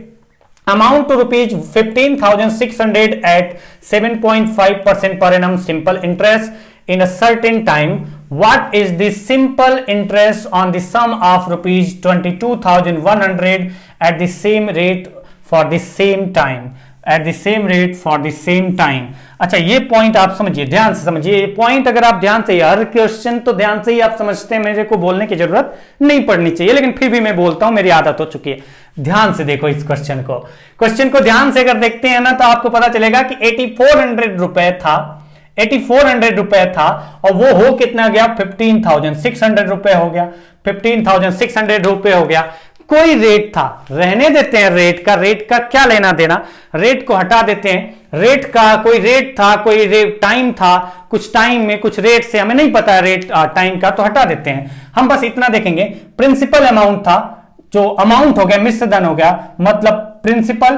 amount to rupees 15,600 at 7.5% per annum simple interest in a certain time. What is the simple interest on the sum of rupees 22,100 at the same rate for the same time? At the same rate for the same time. अच्छा, ये point आप समझिए, ध्यान से समझिए ये point. अगर आप ध्यान से, हर क्वेश्चन तो ध्यान से ही आप समझते हैं, मेरे को बोलने की जरूरत नहीं पड़नी चाहिए, लेकिन फिर भी मैं बोलता हूं, मेरी आदत हो चुकी है। ध्यान से देखो इस क्वेश्चन को ध्यान से अगर देखते हैं ना, तो आपको पता चलेगा कि 8400 रुपए था, 8400 रुपए था, और वो हो कितना गया 15,600 रुपए हो गया, 15,600 रुपए हो गया। कोई रेट था, रहने देते हैं रेट का क्या लेना देना, रेट को हटा देते हैं। रेट का कोई रेट था, कोई टाइम था, कुछ टाइम में कुछ रेट से हमें नहीं पता रेट टाइम का, तो हटा देते हैं। हम बस इतना देखेंगे, प्रिंसिपल अमाउंट था, जो अमाउंट हो गया मिश्र धन हो गया, मतलब प्रिंसिपल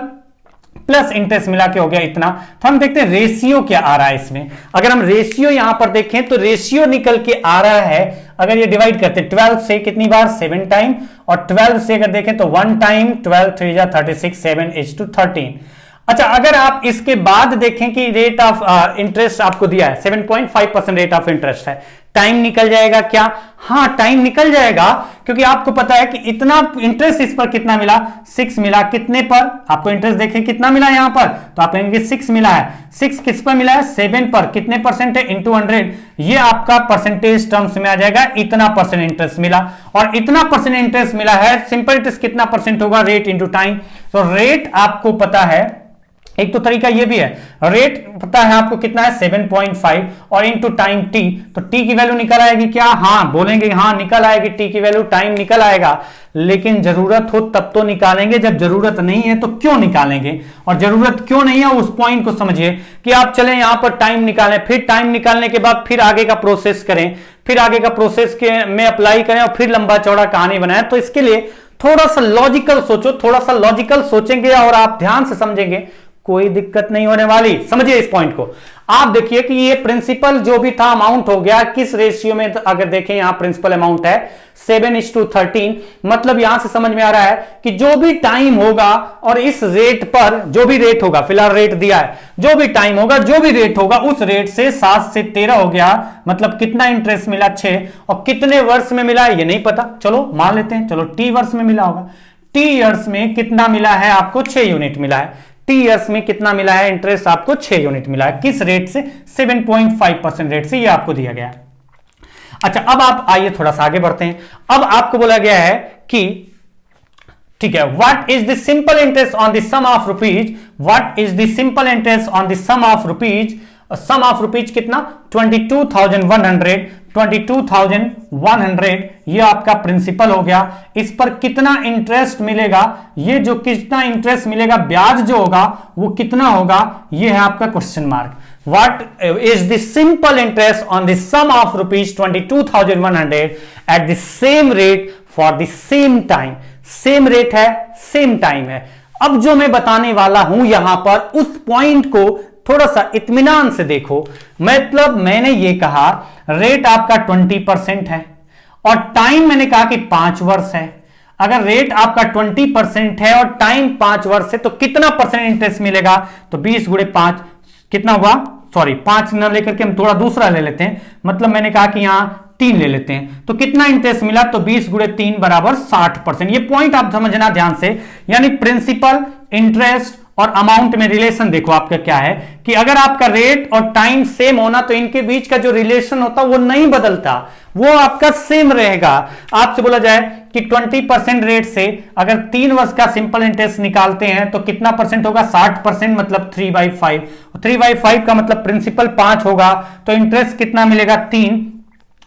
प्लस इंटरेस्ट मिला के हो गया इतना। तो हम देखते हैं रेशियो क्या आ रहा है इसमें। अगर हम रेशियो यहां पर देखें तो रेशियो निकल के आ रहा है, अगर ये डिवाइड करते हैं 12 से कितनी बार 7 टाइम, और 12 से अगर देखें तो 1 टाइम, 12 3 जा 36, 7:13। अच्छा, अगर आप इसके बाद देखें कि रेट ऑफ इंटरेस्ट आपको दिया है 7.5% रेट ऑफ इंटरेस्ट है, टाइम निकल जाएगा क्या? हाँ, टाइम निकल जाएगा, क्योंकि आपको पता है कि इतना इंटरेस्ट इस पर कितना मिला, 6 मिला। कितने पर आपको इंटरेस्ट देखें कितना मिला यहां पर, तो आप कहेंगे 6 मिला है। 6 किस पर मिला है? 7 पर। कितने परसेंट है? इंटू 100। ये आपका परसेंटेज टर्म्स में आ जाएगा, इतना परसेंट इंटरेस्ट मिला। और इतना परसेंट इंटरेस्ट मिला है, सिंपल इंटरेस्ट कितना परसेंट होगा? Rate into time. तो रेट आपको पता है, एक तो तरीका ये भी है, रेट पता है आपको कितना है 7.5 और इंटू टाइम टी, तो टी की वैल्यू निकल आएगी क्या? हाँ बोलेंगे, हाँ निकल आएगी टी की वैल्यू, टाइम निकल आएगा। लेकिन जरूरत हो तब तो निकालेंगे, जब जरूरत नहीं है तो क्यों निकालेंगे? और जरूरत क्यों नहीं है उस पॉइंट को समझिए कि आप चले यहां पर टाइम निकालें, फिर टाइम निकालने के बाद फिर आगे का प्रोसेस करें, फिर आगे का प्रोसेस के में अप्लाई करें और फिर लंबा चौड़ा कहानी बनाएं। तो इसके लिए थोड़ा सा लॉजिकल सोचो, थोड़ा सा लॉजिकल सोचेंगे और आप ध्यान से समझेंगे, कोई दिक्कत नहीं होने वाली। समझिए इस पॉइंट को। आप देखिए कि ये प्रिंसिपल जो भी था अमाउंट हो गया किस रेशियो में, तो अगर देखें यहां प्रिंसिपल अमाउंट है 7:13, मतलब यहां से समझ में आ रहा है कि जो भी टाइम होगा और इस रेट पर जो भी रेट होगा, फिलहाल रेट दिया है, जो भी टाइम होगा जो भी रेट होगा उस रेट से 7 से 13 हो गया, मतलब कितना इंटरेस्ट मिला 6, और कितने वर्ष में मिला ये नहीं पता, चलो मान लेते हैं, चलो टी वर्ष में मिला होगा। टी ईयर्स में कितना मिला है आपको? 6 यूनिट मिला है। टी ईयर्स में कितना मिला है इंटरेस्ट आपको? 6 यूनिट मिला है। किस रेट से? 7.5% रेट से, ये आपको दिया गया है। अच्छा, अब आप आइए थोड़ा सा आगे बढ़ते हैं। अब आपको बोला गया है कि ठीक है, what is the simple interest on the sum of rupees, what is the simple interest on the sum of rupees, sum of rupees कितना? 22,100, 22,100 ये आपका प्रिंसिपल हो गया। इस पर कितना इंटरेस्ट मिलेगा, ये जो कितना इंटरेस्ट मिलेगा, ब्याज जो होगा वो कितना होगा, ये है आपका question mark. what is the simple interest on the sum of rupees 22,100 at the same rate for the same time। Same rate है, सेम टाइम है। अब जो मैं बताने वाला हूं यहां पर, उस पॉइंट को थोड़ा सा इत्मीनान से देखो। मतलब मैंने ये कहा रेट आपका 20% है और टाइम मैंने कहा कि 5 वर्ष है। अगर रेट आपका 20% है और टाइम 5 वर्ष है तो कितना परसेंट इंटरेस्ट मिलेगा? तो 20 गुणे 5 कितना हुआ? सॉरी 5 न लेकर के हम थोड़ा दूसरा ले लेते हैं। मतलब मैंने कहा कि यहां 3 ले लेते हैं तो कितना इंटरेस्ट मिला? तो 20 गुणे 3 बराबर 60%। ये पॉइंट आप समझना ध्यान से, यानी प्रिंसिपल, इंटरेस्ट और अमाउंट में रिलेशन देखो आपका क्या है कि अगर आपका रेट और टाइम सेम होना तो इनके बीच का जो रिलेशन होता वो नहीं बदलता, वो आपका सेम रहेगा। आपसे बोला जाए कि 20% रेट से अगर 3 वर्ष का सिंपल इंटरेस्ट निकालते हैं तो कितना परसेंट होगा? 60%, मतलब 3/5। 3/5 का मतलब प्रिंसिपल 5 होगा तो इंटरेस्ट कितना मिलेगा? 3।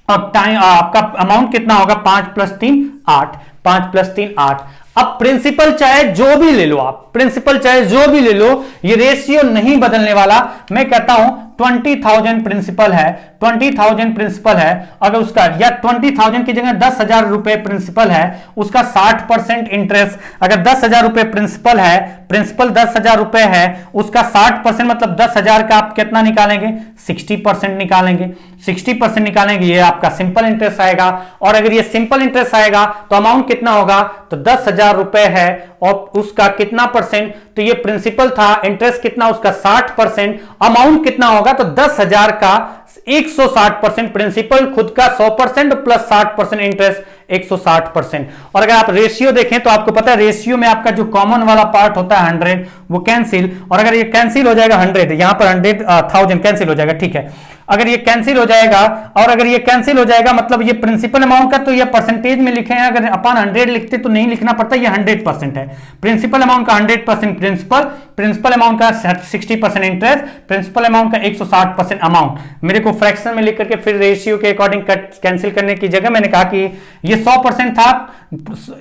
और टाइम आपका अमाउंट कितना होगा? 5 + 3 8। 5 + 3 8। अब प्रिंसिपल चाहे जो भी ले लो आप, प्रिंसिपल चाहे जो भी ले लो, ये रेशियो नहीं बदलने वाला। मैं कहता हूं 20,000 प्रिंसिपल है, 20,000 प्रिंसिपल है, अगर उसका या 20,000 की जगह 10,000 रुपए प्रिंसिपल है, उसका 60% इंटरेस्ट। अगर 10,000 रुपए प्रिंसिपल है, प्रिंसिपल 10,000 रुपए है, उसका 60% मतलब 10,000 का आप कितना निकालेंगे? 60% निकालेंगे। 60% निकालेंगे, ये आपका सिंपल इंटरेस्ट आएगा। और अगर ये सिंपल इंटरेस्ट आएगा तो अमाउंट कितना होगा? तो 10,000 रुपए है और उसका कितना परसेंट? तो ये प्रिंसिपल था, इंटरेस्ट कितना उसका? 60%। अमाउंट कितना होगा? तो 10,000 का 160%, प्रिंसिपल खुद का 100% प्लस 60% इंटरेस्ट 160%। और अगर आप रेशियो देखें तो आपको पता है रेशियो में आपका जो कॉमन वाला पार्ट होता है 100 वो कैंसिल, और अगर ये कैंसिल हो जाएगा 100, यहां पर 100,000 कैंसिल हो जाएगा, ठीक है। अगर ये कैंसिल हो जाएगा और अगर ये कैंसिल हो जाएगा मतलब ये प्रिंसिपल अमाउंट का, तो ये परसेंटेज में लिखे हैं, अगर अपन 100 लिखते तो नहीं लिखना पड़ता, ये 100% है। प्रिंसिपल अमाउंट का 100% प्रिंसिपल, प्रिंसिपल अमाउंट का 60% इंटरेस्ट, प्रिंसिपल अमाउंट का 160% अमाउंट। मेरे को फ्रैक्शन में लिख करके फिर रेशियो के अकॉर्डिंग कैंसिल करने की जगह मैंने कहा कि ये 100% था,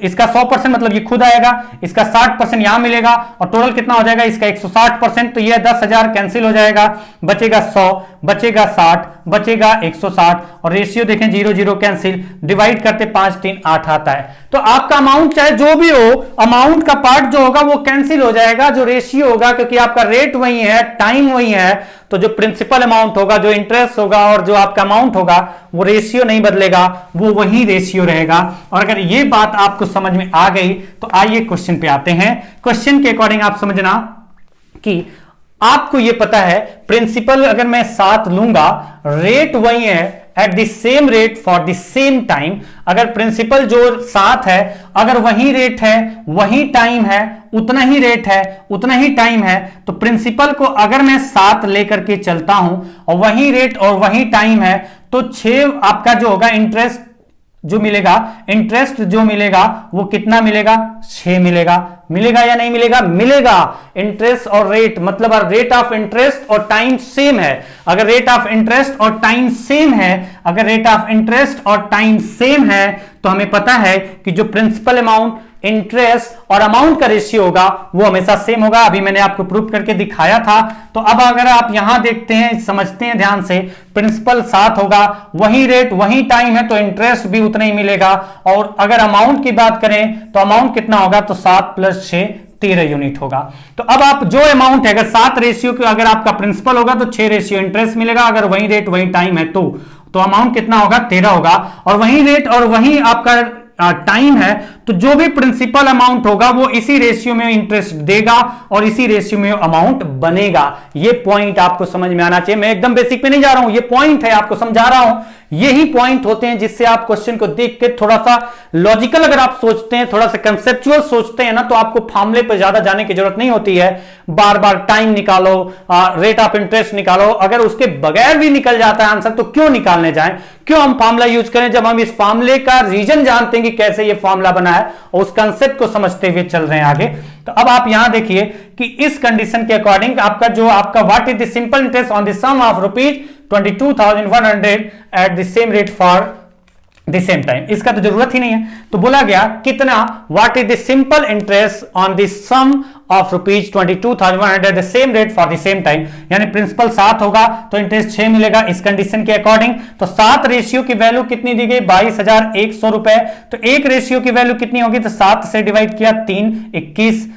इसका 100% मतलब ये खुद आएगा, इसका 60% यहां मिलेगा और टोटल कितना हो जाएगा? इसका 160%। तो ये 10,000 कैंसिल हो जाएगा, बचेगा 100, बचेगा 60, बचेगा 160 और रेशियो देखें 0 0 कैंसिल, डिवाइड करते 5 3 8 आता है। तो आपका अमाउंट चाहे जो भी हो, अमाउंट का पार्ट जो होगा वो कैंसिल हो जाएगा, जो रेशियो होगा, क्योंकि आपका रेट वही है, टाइम वही है, तो जो प्रिंसिपल अमाउंट होगा, जो इंटरेस्ट होगा और जो आपका अमाउंट होगा वो रेशियो नहीं बदलेगा, वो वही रेशियो रहेगा। और अगर ये बात आपको समझ में आ गई तो आइए क्वेश्चन पे आते हैं। क्वेश्चन के अकॉर्डिंग आप समझना कि आपको ये पता है प्रिंसिपल अगर मैं 7 लूंगा, रेट वही है eight the same rate for the same time. अगर प्रिंसिपल जो 7 है, अगर वही रेट है, वही टाइम है, उतना ही रेट है, उतना ही टाइम है, तो प्रिंसिपल को अगर मैं 7 लेकर के चलता हूं और वही रेट और वही टाइम है तो 6 आपका जो होगा इंटरेस्ट जो मिलेगा, इंटरेस्ट जो मिलेगा वो कितना मिलेगा? 6 मिलेगा। मिलेगा या नहीं मिलेगा? मिलेगा। इंटरेस्ट और रेट मतलब रेट ऑफ इंटरेस्ट और टाइम सेम है। अगर रेट ऑफ इंटरेस्ट और टाइम सेम है, अगर रेट ऑफ इंटरेस्ट और टाइम सेम है तो हमें पता है कि जो प्रिंसिपल अमाउंट, इंटरेस्ट और अमाउंट का रेशियो होगा वो हमेशा सेम होगा। अभी मैंने आपको प्रूव करके दिखाया था। तो अब अगर आप यहां देखते हैं, समझते हैं ध्यान से, प्रिंसिपल 7 होगा, वही रेट वही टाइम है तो इंटरेस्ट भी उतना ही मिलेगा। और अगर अमाउंट की बात करें तो अमाउंट कितना होगा? तो 7 + 6 13 यूनिट होगा। तो अब आप जो अमाउंट है, अगर 7 रेशियो की अगर आपका प्रिंसिपल होगा तो 6 रेशियो इंटरेस्ट मिलेगा। अगर वही रेट वही टाइम है तो अमाउंट कितना होगा? 13 होगा। और वही रेट और वही आपका टाइम है तो जो भी प्रिंसिपल अमाउंट होगा वो इसी रेशियो में इंटरेस्ट देगा और इसी रेशियो में अमाउंट बनेगा। ये पॉइंट आपको समझ में आना चाहिए। मैं एकदम बेसिक पे नहीं जा रहा हूं, ये पॉइंट है, आपको समझा रहा हूं। यही पॉइंट होते हैं जिससे आप क्वेश्चन को देख के थोड़ा सा लॉजिकल अगर आप सोचते हैं, थोड़ा सा कंसेप्चुअल सोचते हैं ना, तो आपको फॉर्मूले पर ज्यादा जाने की जरूरत नहीं होती है। बार बार टाइम निकालो, रेट ऑफ इंटरेस्ट निकालो, अगर उसके बगैर भी निकल जाता है आंसर तो क्यों निकालने जाएं, क्यों हम फॉर्मूला यूज करें जब हम इस फॉर्मूले का रीजन जानते हैं कि कैसे ये फॉर्मूला बना है और उस कंसेप्ट को समझते हुए चल रहे हैं आगे। तो अब आप यहां देखिए कि इस कंडीशन के अकॉर्डिंग आपका what is the simple interest on the sum of rupees 22,100 at the same rate for the same time, इसका तो जरूरत ही नहीं है। तो बोला गया कितना, what is the simple interest on the sum of rupees 22,100 the same rate for the same time, यानी प्रिंसिपल 7 होगा तो इंटरेस्ट 6 मिलेगा इस कंडीशन के अकॉर्डिंग। तो 7 रेशियो की वैल्यू कितनी दी गई, 22,100 रुपए। तो एक रेशियो की वैल्यू कितनी होगी, तो 7 से डिवाइड किया 3, 21,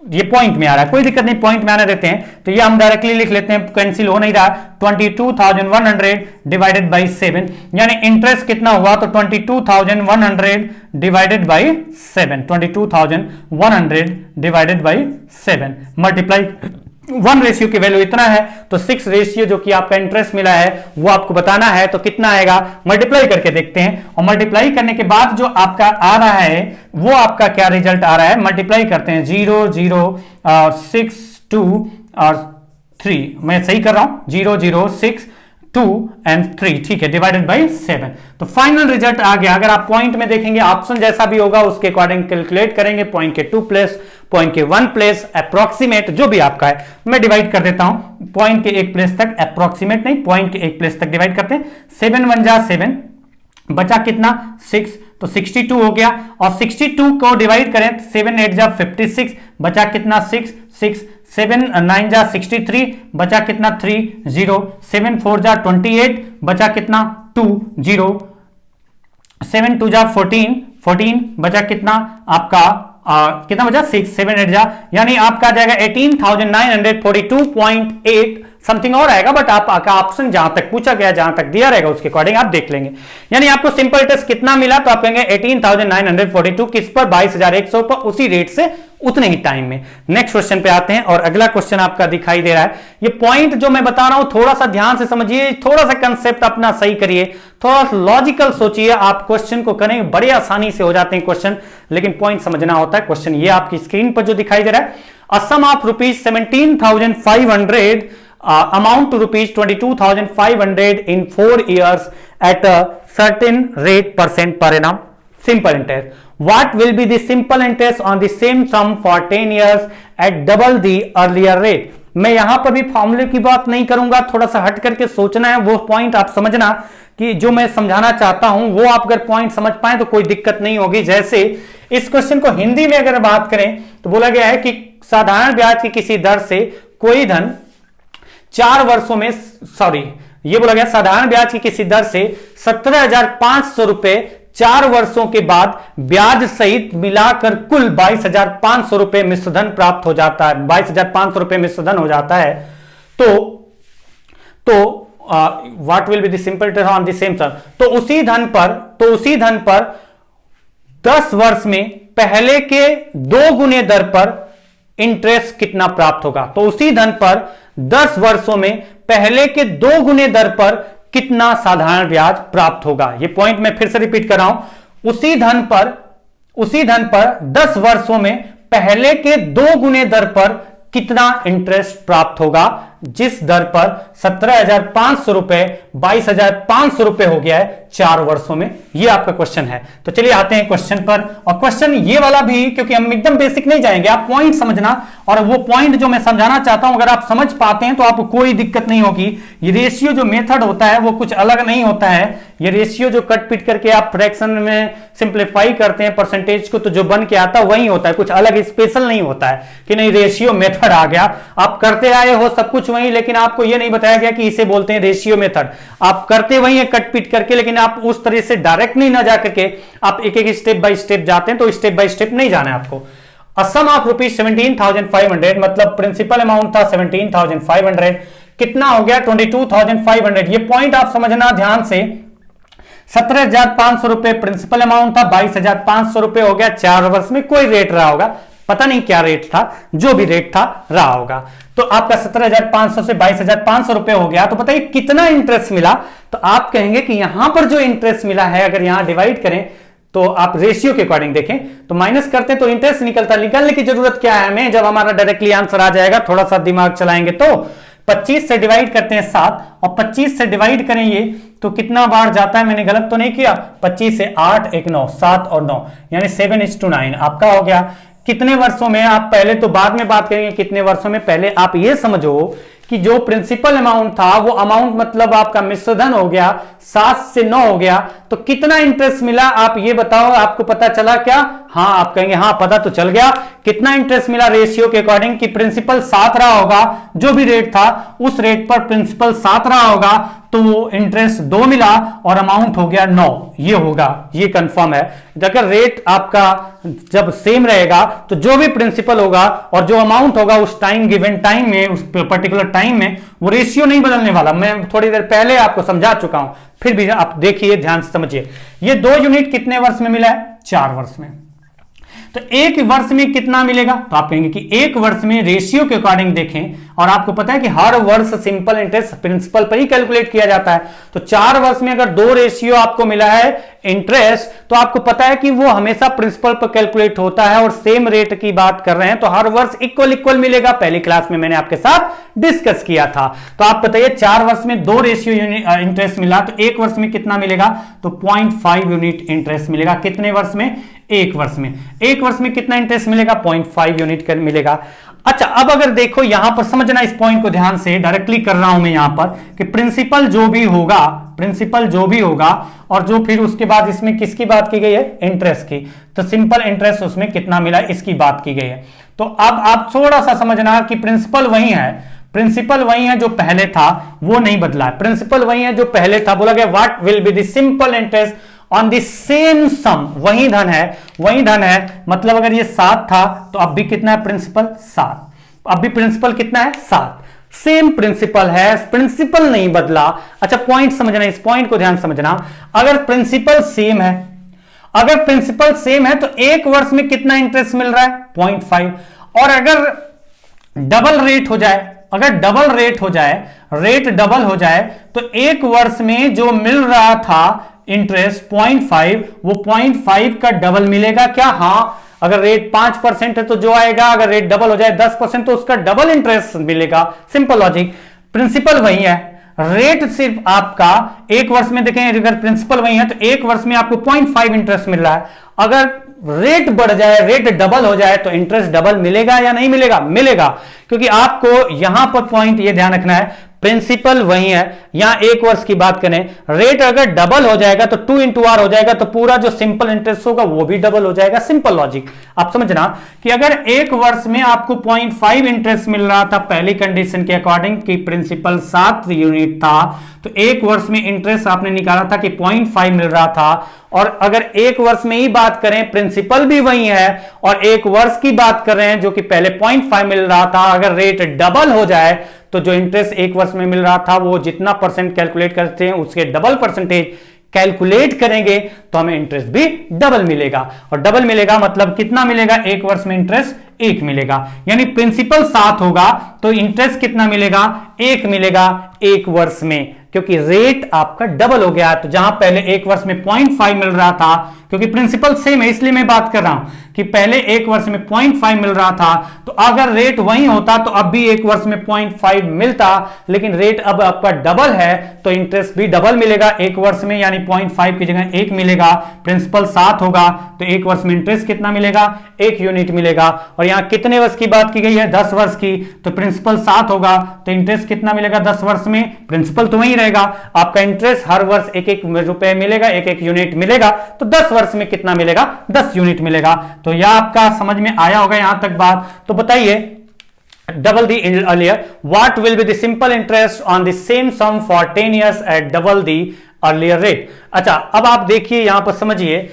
ये पॉइंट में आ रहा है, कोई दिक्कत नहीं, पॉइंट में आने देते हैं। तो ये हम डायरेक्टली लिख लेते हैं, कैंसिल हो नहीं रहा। 22,100 डिवाइडेड बाई 7, यानी इंटरेस्ट कितना हुआ, तो 22,100 divided by 7, 22,100 divided by 7 multiply 1 ratio की वैल्यू इतना है, तो 6 रेशियो जो कि आपका इंटरेस्ट मिला है वो आपको बताना है। तो कितना आएगा, मल्टीप्लाई करके देखते हैं, और मल्टीप्लाई करने के बाद जो आपका आ रहा है वो आपका क्या रिजल्ट आ रहा है, मल्टीप्लाई करते हैं 0 0 और 6 2 और 3, मैं सही कर रहा हूं, 0 0 6 2 and 3, ठीक है, डिवाइडेड बाई 7। तो फाइनल रिजल्ट आ गया। अगर आप पॉइंट में देखेंगे ऑप्शन जैसा भी होगा उसके अकॉर्डिंग कैलकुलेट करेंगे, पॉइंट के 2 प्लेस, पॉइंट के 1 प्लेस, अप्रोक्सीमेट जो भी आपका है, मैं डिवाइड कर देता हूं पॉइंट के 1 प्लेस तक, अप्रोक्सीमेट नहीं, पॉइंट के 1 प्लेस तक डिवाइड करते हैं। 7 1 जा 7, बचा कितना 6, तो 62 हो गया, और 62 को डिवाइड करें 7 8 जा 56, बचा कितना 6 6, 7 9 जा 63, बचा कितना 3 0, 7 4 जा 28, बचा कितना 2 0, 7 2 जा 14 14, बचा कितना आपका कितना बचा 6, 7 8 जा, यानी आपका आ जाएगा 18,942.8 समथिंग और आएगा, बट आपका ऑप्शन जहां तक पूछा गया, जहां तक दिया रहेगा उसके अकॉर्डिंग आप देख लेंगे। यानी आपको सिंपल टेस्ट कितना मिला, तो आप कहेंगे 18,942 किस पर, 22,100 पर, उसी रेट से उतने ही टाइम में। नेक्स्ट क्वेश्चन पे आते हैं, और अगला क्वेश्चन आपका दिखाई दे रहा है। ये पॉइंट जो मैं बता रहा हूं थोड़ा सा ध्यान से समझिए, थोड़ा सा कंसेप्ट अपना सही करिए, थोड़ा लॉजिकल सोचिए, आप क्वेश्चन को करेंगे बड़े आसानी से हो जाते हैं क्वेश्चन, लेकिन पॉइंट समझना होता है। क्वेश्चन ये आपकी स्क्रीन पर जो दिखाई दे रहा है, अ सम of rupees 17,500 amount to rupees 22,500 in 4 years at a certain rate % per annum, simple interest. What will be the simple interest on the same sum for 10 years at double the earlier rate? मैं यहां पर भी फॉर्मूले की बात नहीं करूंगा, थोड़ा सा हट करके सोचना है, वो पॉइंट आप समझना कि जो मैं समझाना चाहता हूं वो आप अगर पॉइंट समझ पाए तो कोई दिक्कत नहीं होगी। जैसे इस क्वेश्चन को हिंदी में अगर बात करें तो बोला गया है कि साधारण ब्याज की किसी दर से कोई धन 4 वर्षों में, ये बोला गया साधारण ब्याज की किसी दर से 17,500 रुपए 4 वर्षों के बाद ब्याज सहित मिलाकर कुल 22,500 रुपए मिश्रधन प्राप्त हो जाता है, 22,500 रुपए मिश्रधन हो जाता है। तो what will be the simple interest on the same sum, तो उसी धन पर 10 वर्ष में पहले के 2 गुने दर पर इंटरेस्ट कितना प्राप्त होगा। तो उसी धन पर 10 वर्षों में पहले के 2 गुने दर पर कितना साधारण ब्याज प्राप्त होगा। यह पॉइंट मैं फिर से रिपीट कर रहा हूं, उसी धन पर 10 वर्षों में पहले के 2 गुने दर पर कितना इंटरेस्ट प्राप्त होगा, जिस दर पर 17,500 रुपए 22,500 रुपए हो गया है 4 वर्षों में। ये आपका क्वेश्चन है। तो चलिए आते हैं क्वेश्चन पर, और क्वेश्चन ये वाला भी, क्योंकि हम एकदम बेसिक नहीं जाएंगे, आप पॉइंट समझना, और वो पॉइंट जो मैं समझाना चाहता हूं अगर आप समझ पाते हैं तो आपको कोई दिक्कत नहीं होगी। ये रेशियो जो मेथड होता है वो कुछ अलग नहीं होता है, ये रेशियो जो कट पिट करके आप फ्रैक्शन में सिंप्लीफाई करते हैं परसेंटेज को, तो जो बन के आता है वही होता है, कुछ अलग स्पेशल नहीं होता है कि नहीं रेशियो मेथड आ गया, आप करते आए हो सब कुछ वही, लेकिन आपको ये नहीं बताया गया कि इसे बोलते हैं रेशियो मेथड। आप करते वही है कट पिट करके, लेकिन आप उस तरह से डायरेक्ट नहीं ना जाकर के आप एक एक स्टेप बाय स्टेप जाते हैं, तो स्टेप बाय स्टेप नहीं जाना है आपको। अ सम ऑफ रुपीज 17,500, मतलब प्रिंसिपल अमाउंट था 17,500, कितना हो गया 22,500। ये पॉइंट आप समझना ध्यान से, 17,500 रुपए प्रिंसिपल अमाउंट था, 22,500 रुपए हो गया 4 वर्ष में। कोई रेट रहा होगा, पता नहीं क्या रेट था, जो भी रेट था रहा होगा। तो आपका 17,500 से 22,500 रुपए हो गया। तो बताइए कितना इंटरेस्ट मिला। तो आप कहेंगे कि यहां पर जो इंटरेस्ट मिला है, अगर यहां डिवाइड करें तो आप रेशियो के अकॉर्डिंग देखें तो माइनस करते तो इंटरेस्ट निकलता, निकालने की जरूरत क्या है हमें, जब हमारा डायरेक्टली आंसर आ जाएगा, थोड़ा सा दिमाग चलाएंगे तो 25 से डिवाइड करते हैं 7, और 25 से डिवाइड करें ये तो कितना बार जाता है, मैंने गलत तो नहीं किया, 25 से 8 1 9, 7 और 9 यानी 7:9 आपका हो गया। कितने वर्षों में, आप पहले तो बाद में बात करेंगे कितने वर्षों में, पहले आप ये समझो कि जो प्रिंसिपल अमाउंट था वो अमाउंट मतलब आपका मिश्र धन हो गया, 7 से 9 हो गया, तो कितना इंटरेस्ट मिला आप ये बताओ, आपको पता चला क्या? हाँ, आप कहेंगे हाँ पता तो चल गया। कितना इंटरेस्ट मिला रेशियो के अकॉर्डिंग कि प्रिंसिपल 7 रहा होगा, जो भी रेट था उस रेट पर प्रिंसिपल 7 रहा होगा, तो वो इंटरेस्ट 2 मिला और अमाउंट हो गया 9, ये होगा, ये कंफर्म है। अगर रेट आपका जब सेम रहेगा तो जो भी प्रिंसिपल होगा और जो अमाउंट होगा उस टाइम गिवन टाइम में, उस पर्टिकुलर टाइम में वो रेशियो नहीं बदलने वाला। मैं थोड़ी देर पहले आपको समझा चुका हूं, फिर भी आप देखिए, ध्यान से समझिए। ये 2 यूनिट कितने वर्ष में मिला है? 4 वर्ष में। तो एक वर्ष में कितना मिलेगा? तो आप कहेंगे कि एक वर्ष में रेशियो के अकॉर्डिंग देखें, और आपको पता है कि हर वर्ष सिंपल इंटरेस्ट प्रिंसिपल पर ही कैलकुलेट किया जाता है। तो 4 वर्ष में अगर 2 रेशियो आपको मिला है इंटरेस्ट, तो आपको पता है कि वो हमेशा प्रिंसिपल पर कैलकुलेट होता है और सेम रेट की बात कर रहे हैं, तो हर वर्ष इक्वल मिलेगा। पहली क्लास में मैंने आपके साथ डिस्कस किया था। तो आप बताइए 4 वर्ष में 2 रेशियो इंटरेस्ट मिला, तो एक वर्ष में कितना मिलेगा? तो 0.5 यूनिट इंटरेस्ट मिलेगा। कितने वर्ष में? एक वर्ष में। एक वर्ष में कितना इंटरेस्ट मिलेगा? 0.5 यूनिट मिलेगा। अच्छा, अब अगर देखो यहां पर समझना, इस पॉइंट को ध्यान से, डायरेक्टली कर रहा हूं मैं यहां पर कि प्रिंसिपल जो भी होगा और जो फिर उसके बाद इसमें किसकी बात की गई है? इंटरेस्ट की। तो सिंपल इंटरेस्ट उसमें कितना मिला इसकी बात की गई है। तो अब आप थोड़ा सा समझना कि प्रिंसिपल वही है जो पहले था, वो नहीं बदला है। प्रिंसिपल वही है जो पहले था। बोला गया what will be the simple interest on the same sum, वही धन है। मतलब अगर ये 7 था तो अब भी कितना है प्रिंसिपल? 7। अब भी प्रिंसिपल कितना है? 7। सेम प्रिंसिपल है, प्रिंसिपल नहीं बदला। अच्छा, पॉइंट समझना, इस पॉइंट को ध्यान समझना। अगर प्रिंसिपल सेम है तो एक वर्ष में कितना इंटरेस्ट मिल रहा है? 0.5। और अगर डबल रेट हो जाए, रेट डबल हो जाए, तो एक वर्ष में जो मिल रहा था इंटरेस्ट 0.5, वो 0.5 का डबल मिलेगा क्या? हाँ, अगर रेट 5% है तो जो आएगा, अगर रेट डबल हो जाए 10% तो उसका डबल इंटरेस्ट मिलेगा। Simple logic. प्रिंसिपल वही है, रेट सिर्फ आपका एक वर्ष में देखें, अगर प्रिंसिपल वही है तो एक वर्ष में आपको 0.5 इंटरेस्ट मिल रहा है। अगर रेट बढ़ जाए, रेट डबल हो जाए, तो इंटरेस्ट डबल मिलेगा या नहीं मिलेगा? मिलेगा, क्योंकि आपको यहां पर पॉइंट ये ध्यान रखना है, प्रिंसिपल वही है। यहां एक वर्ष की बात करें, रेट अगर डबल हो जाएगा तो 2 into R हो जाएगा, तो पूरा जो सिंपल इंटरेस्ट होगा वो भी डबल हो जाएगा। Simple logic. आप समझना कि अगर एक वर्ष में आपको 0.5 इंटरेस्ट मिल रहा था पहली कंडीशन के अकॉर्डिंग कि प्रिंसिपल 7 यूनिट था, तो एक वर्ष में इंटरेस्ट आपने निकाला था कि 0.5 मिल रहा था। और अगर एक वर्ष में ही बात करें, प्रिंसिपल भी वही है और एक वर्ष की बात कर रहे हैं जो कि पहले 0.5 मिल रहा था, अगर रेट डबल हो जाए तो जो इंटरेस्ट एक वर्ष में मिल रहा था वो जितना परसेंट कैलकुलेट करते हैं उसके डबल परसेंटेज कैलकुलेट करेंगे तो हमें इंटरेस्ट भी डबल मिलेगा। और डबल मिलेगा मतलब कितना मिलेगा? एक वर्ष में इंटरेस्ट 1 मिलेगा। यानी प्रिंसिपल 7 होगा तो इंटरेस्ट कितना मिलेगा? 1 मिलेगा एक वर्ष में, क्योंकि रेट आपका डबल हो गया। तो जहां पहले एक वर्ष में 0.5 मिल रहा था, क्योंकि प्रिंसिपल सेम है इसलिए मैं बात कर रहा हूं कि पहले एक वर्ष में 0.5 मिल रहा था, तो अगर रेट वही होता तो अब भी एक वर्ष में 0.5 मिलता, लेकिन रेट अब आपका डबल है तो इंटरेस्ट भी डबल मिलेगा एक वर्ष में, यानी 0.5 की जगह 1 मिलेगा। प्रिंसिपल 7 होगा तो एक वर्ष में इंटरेस्ट कितना मिलेगा? 1 यूनिट मिलेगा। और यहां कितने वर्ष की बात की गई है? 10 वर्ष की। तो प्रिंसिपल 7 होगा तो इंटरेस्ट कितना मिलेगा 10 वर्ष में? प्रिंसिपल तो वही रहेगा, आपका इंटरेस्ट हर वर्ष 1-1 रुपए मिलेगा, 1-1 यूनिट मिलेगा, तो 10 वर्ष में कितना मिलेगा? 10 यूनिट मिलेगा। तो यह आपका समझ में आया होगा यहां तक बात। तो बताइए, double the earlier, what will be the simple interest on the same sum for 10 years at double the earlier rate? अच्छा, अब आप देखिए यहां पर समझिए,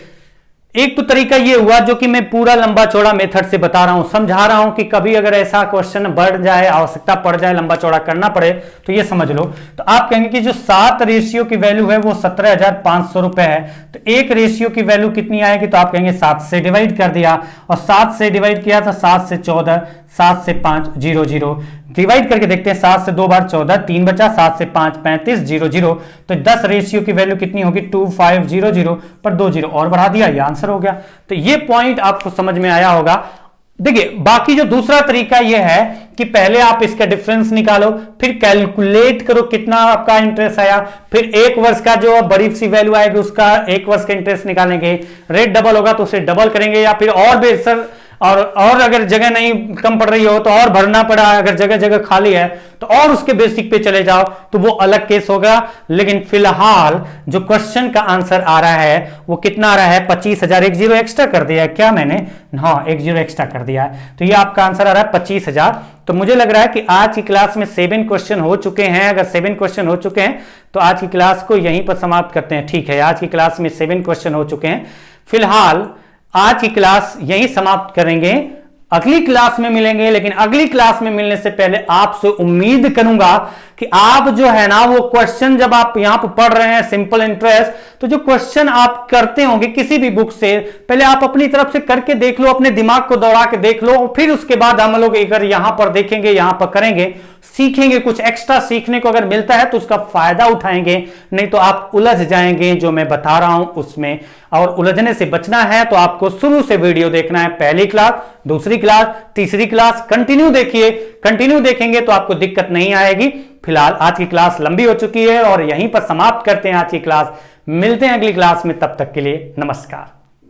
एक तो तरीका ये हुआ जो कि मैं पूरा लंबा चौड़ा मेथड से बता रहा हूं, समझा रहा हूं कि कभी अगर ऐसा क्वेश्चन बढ़ जाए, आवश्यकता पड़ जाए, लंबा चौड़ा करना पड़े तो ये समझ लो। तो आप कहेंगे कि जो 7 रेशियो की वैल्यू है वो 17,500 रुपए है, तो एक रेशियो की वैल्यू कितनी आएगी? तो आप कहेंगे 7 से डिवाइड कर दिया, और 7 से डिवाइड किया था 7 से 14, 7 से 5 0 0, डिवाइड करके देखते हैं 7 से 2 बार 14, 3 बचा, 7 से 5 35 0 0, तो 10 रेशियो की वैल्यू कितनी होगी? 2500 पर 2 0 और बढ़ा दिया, ये आंसर हो गया। तो ये पॉइंट आपको समझ में आया होगा। देखिए, बाकी जो दूसरा तरीका यह है कि पहले आप इसका डिफरेंस निकालो, फिर कैलकुलेट करो कितना आपका इंटरेस्ट आया, फिर एक वर्ष का जो बड़ी सी वैल्यू आएगी उसका एक वर्ष का इंटरेस्ट निकालेंगे, रेट डबल होगा तो उसे डबल करेंगे, या फिर और बेहतर और अगर जगह नहीं कम पड़ रही हो तो और भरना पड़ा, अगर जगह जगह खाली है तो और उसके बेसिक पे चले जाओ, तो वो अलग केस होगा। लेकिन फिलहाल जो क्वेश्चन का आंसर आ रहा है वो कितना आ रहा है, 25,000। एक जीरो एक्स्ट्रा कर दिया है क्या मैंने? हाँ, एक जीरो एक्स्ट्रा कर दिया है, तो ये आपका आंसर आ रहा है 25,000। तो मुझे लग रहा है कि आज की क्लास में 7 क्वेश्चन हो चुके हैं। अगर 7 क्वेश्चन हो चुके हैं तो आज की क्लास को यहीं पर समाप्त करते हैं। ठीक है, आज की क्लास में 7 क्वेश्चन हो चुके हैं। फिलहाल आज की क्लास यहीं समाप्त करेंगे, अगली क्लास में मिलेंगे। लेकिन अगली क्लास में मिलने से पहले आपसे उम्मीद करूंगा कि आप जो है ना वो क्वेश्चन जब आप यहां पर पढ़ रहे हैं सिंपल इंटरेस्ट, तो जो क्वेश्चन आप करते होंगे किसी भी बुक से, पहले आप अपनी तरफ से करके देख लो, अपने दिमाग को दौड़ा के देख लो, फिर उसके बाद हम लोग अगर यहां पर देखेंगे, यहां पर करेंगे, सीखेंगे, कुछ एक्स्ट्रा सीखने को अगर मिलता है तो उसका फायदा उठाएंगे, नहीं तो आप उलझ जाएंगे जो मैं बता रहा हूं उसमें। और उलझने से बचना है तो आपको शुरू से वीडियो देखना है, पहली क्लास, दूसरी क्लास, तीसरी क्लास, कंटिन्यू देखिए। कंटिन्यू देखेंगे तो आपको दिक्कत नहीं आएगी। फिलहाल आज की क्लास लंबी हो चुकी है और यहीं पर समाप्त करते हैं आज की क्लास। मिलते हैं अगली क्लास में, तब तक के लिए नमस्कार।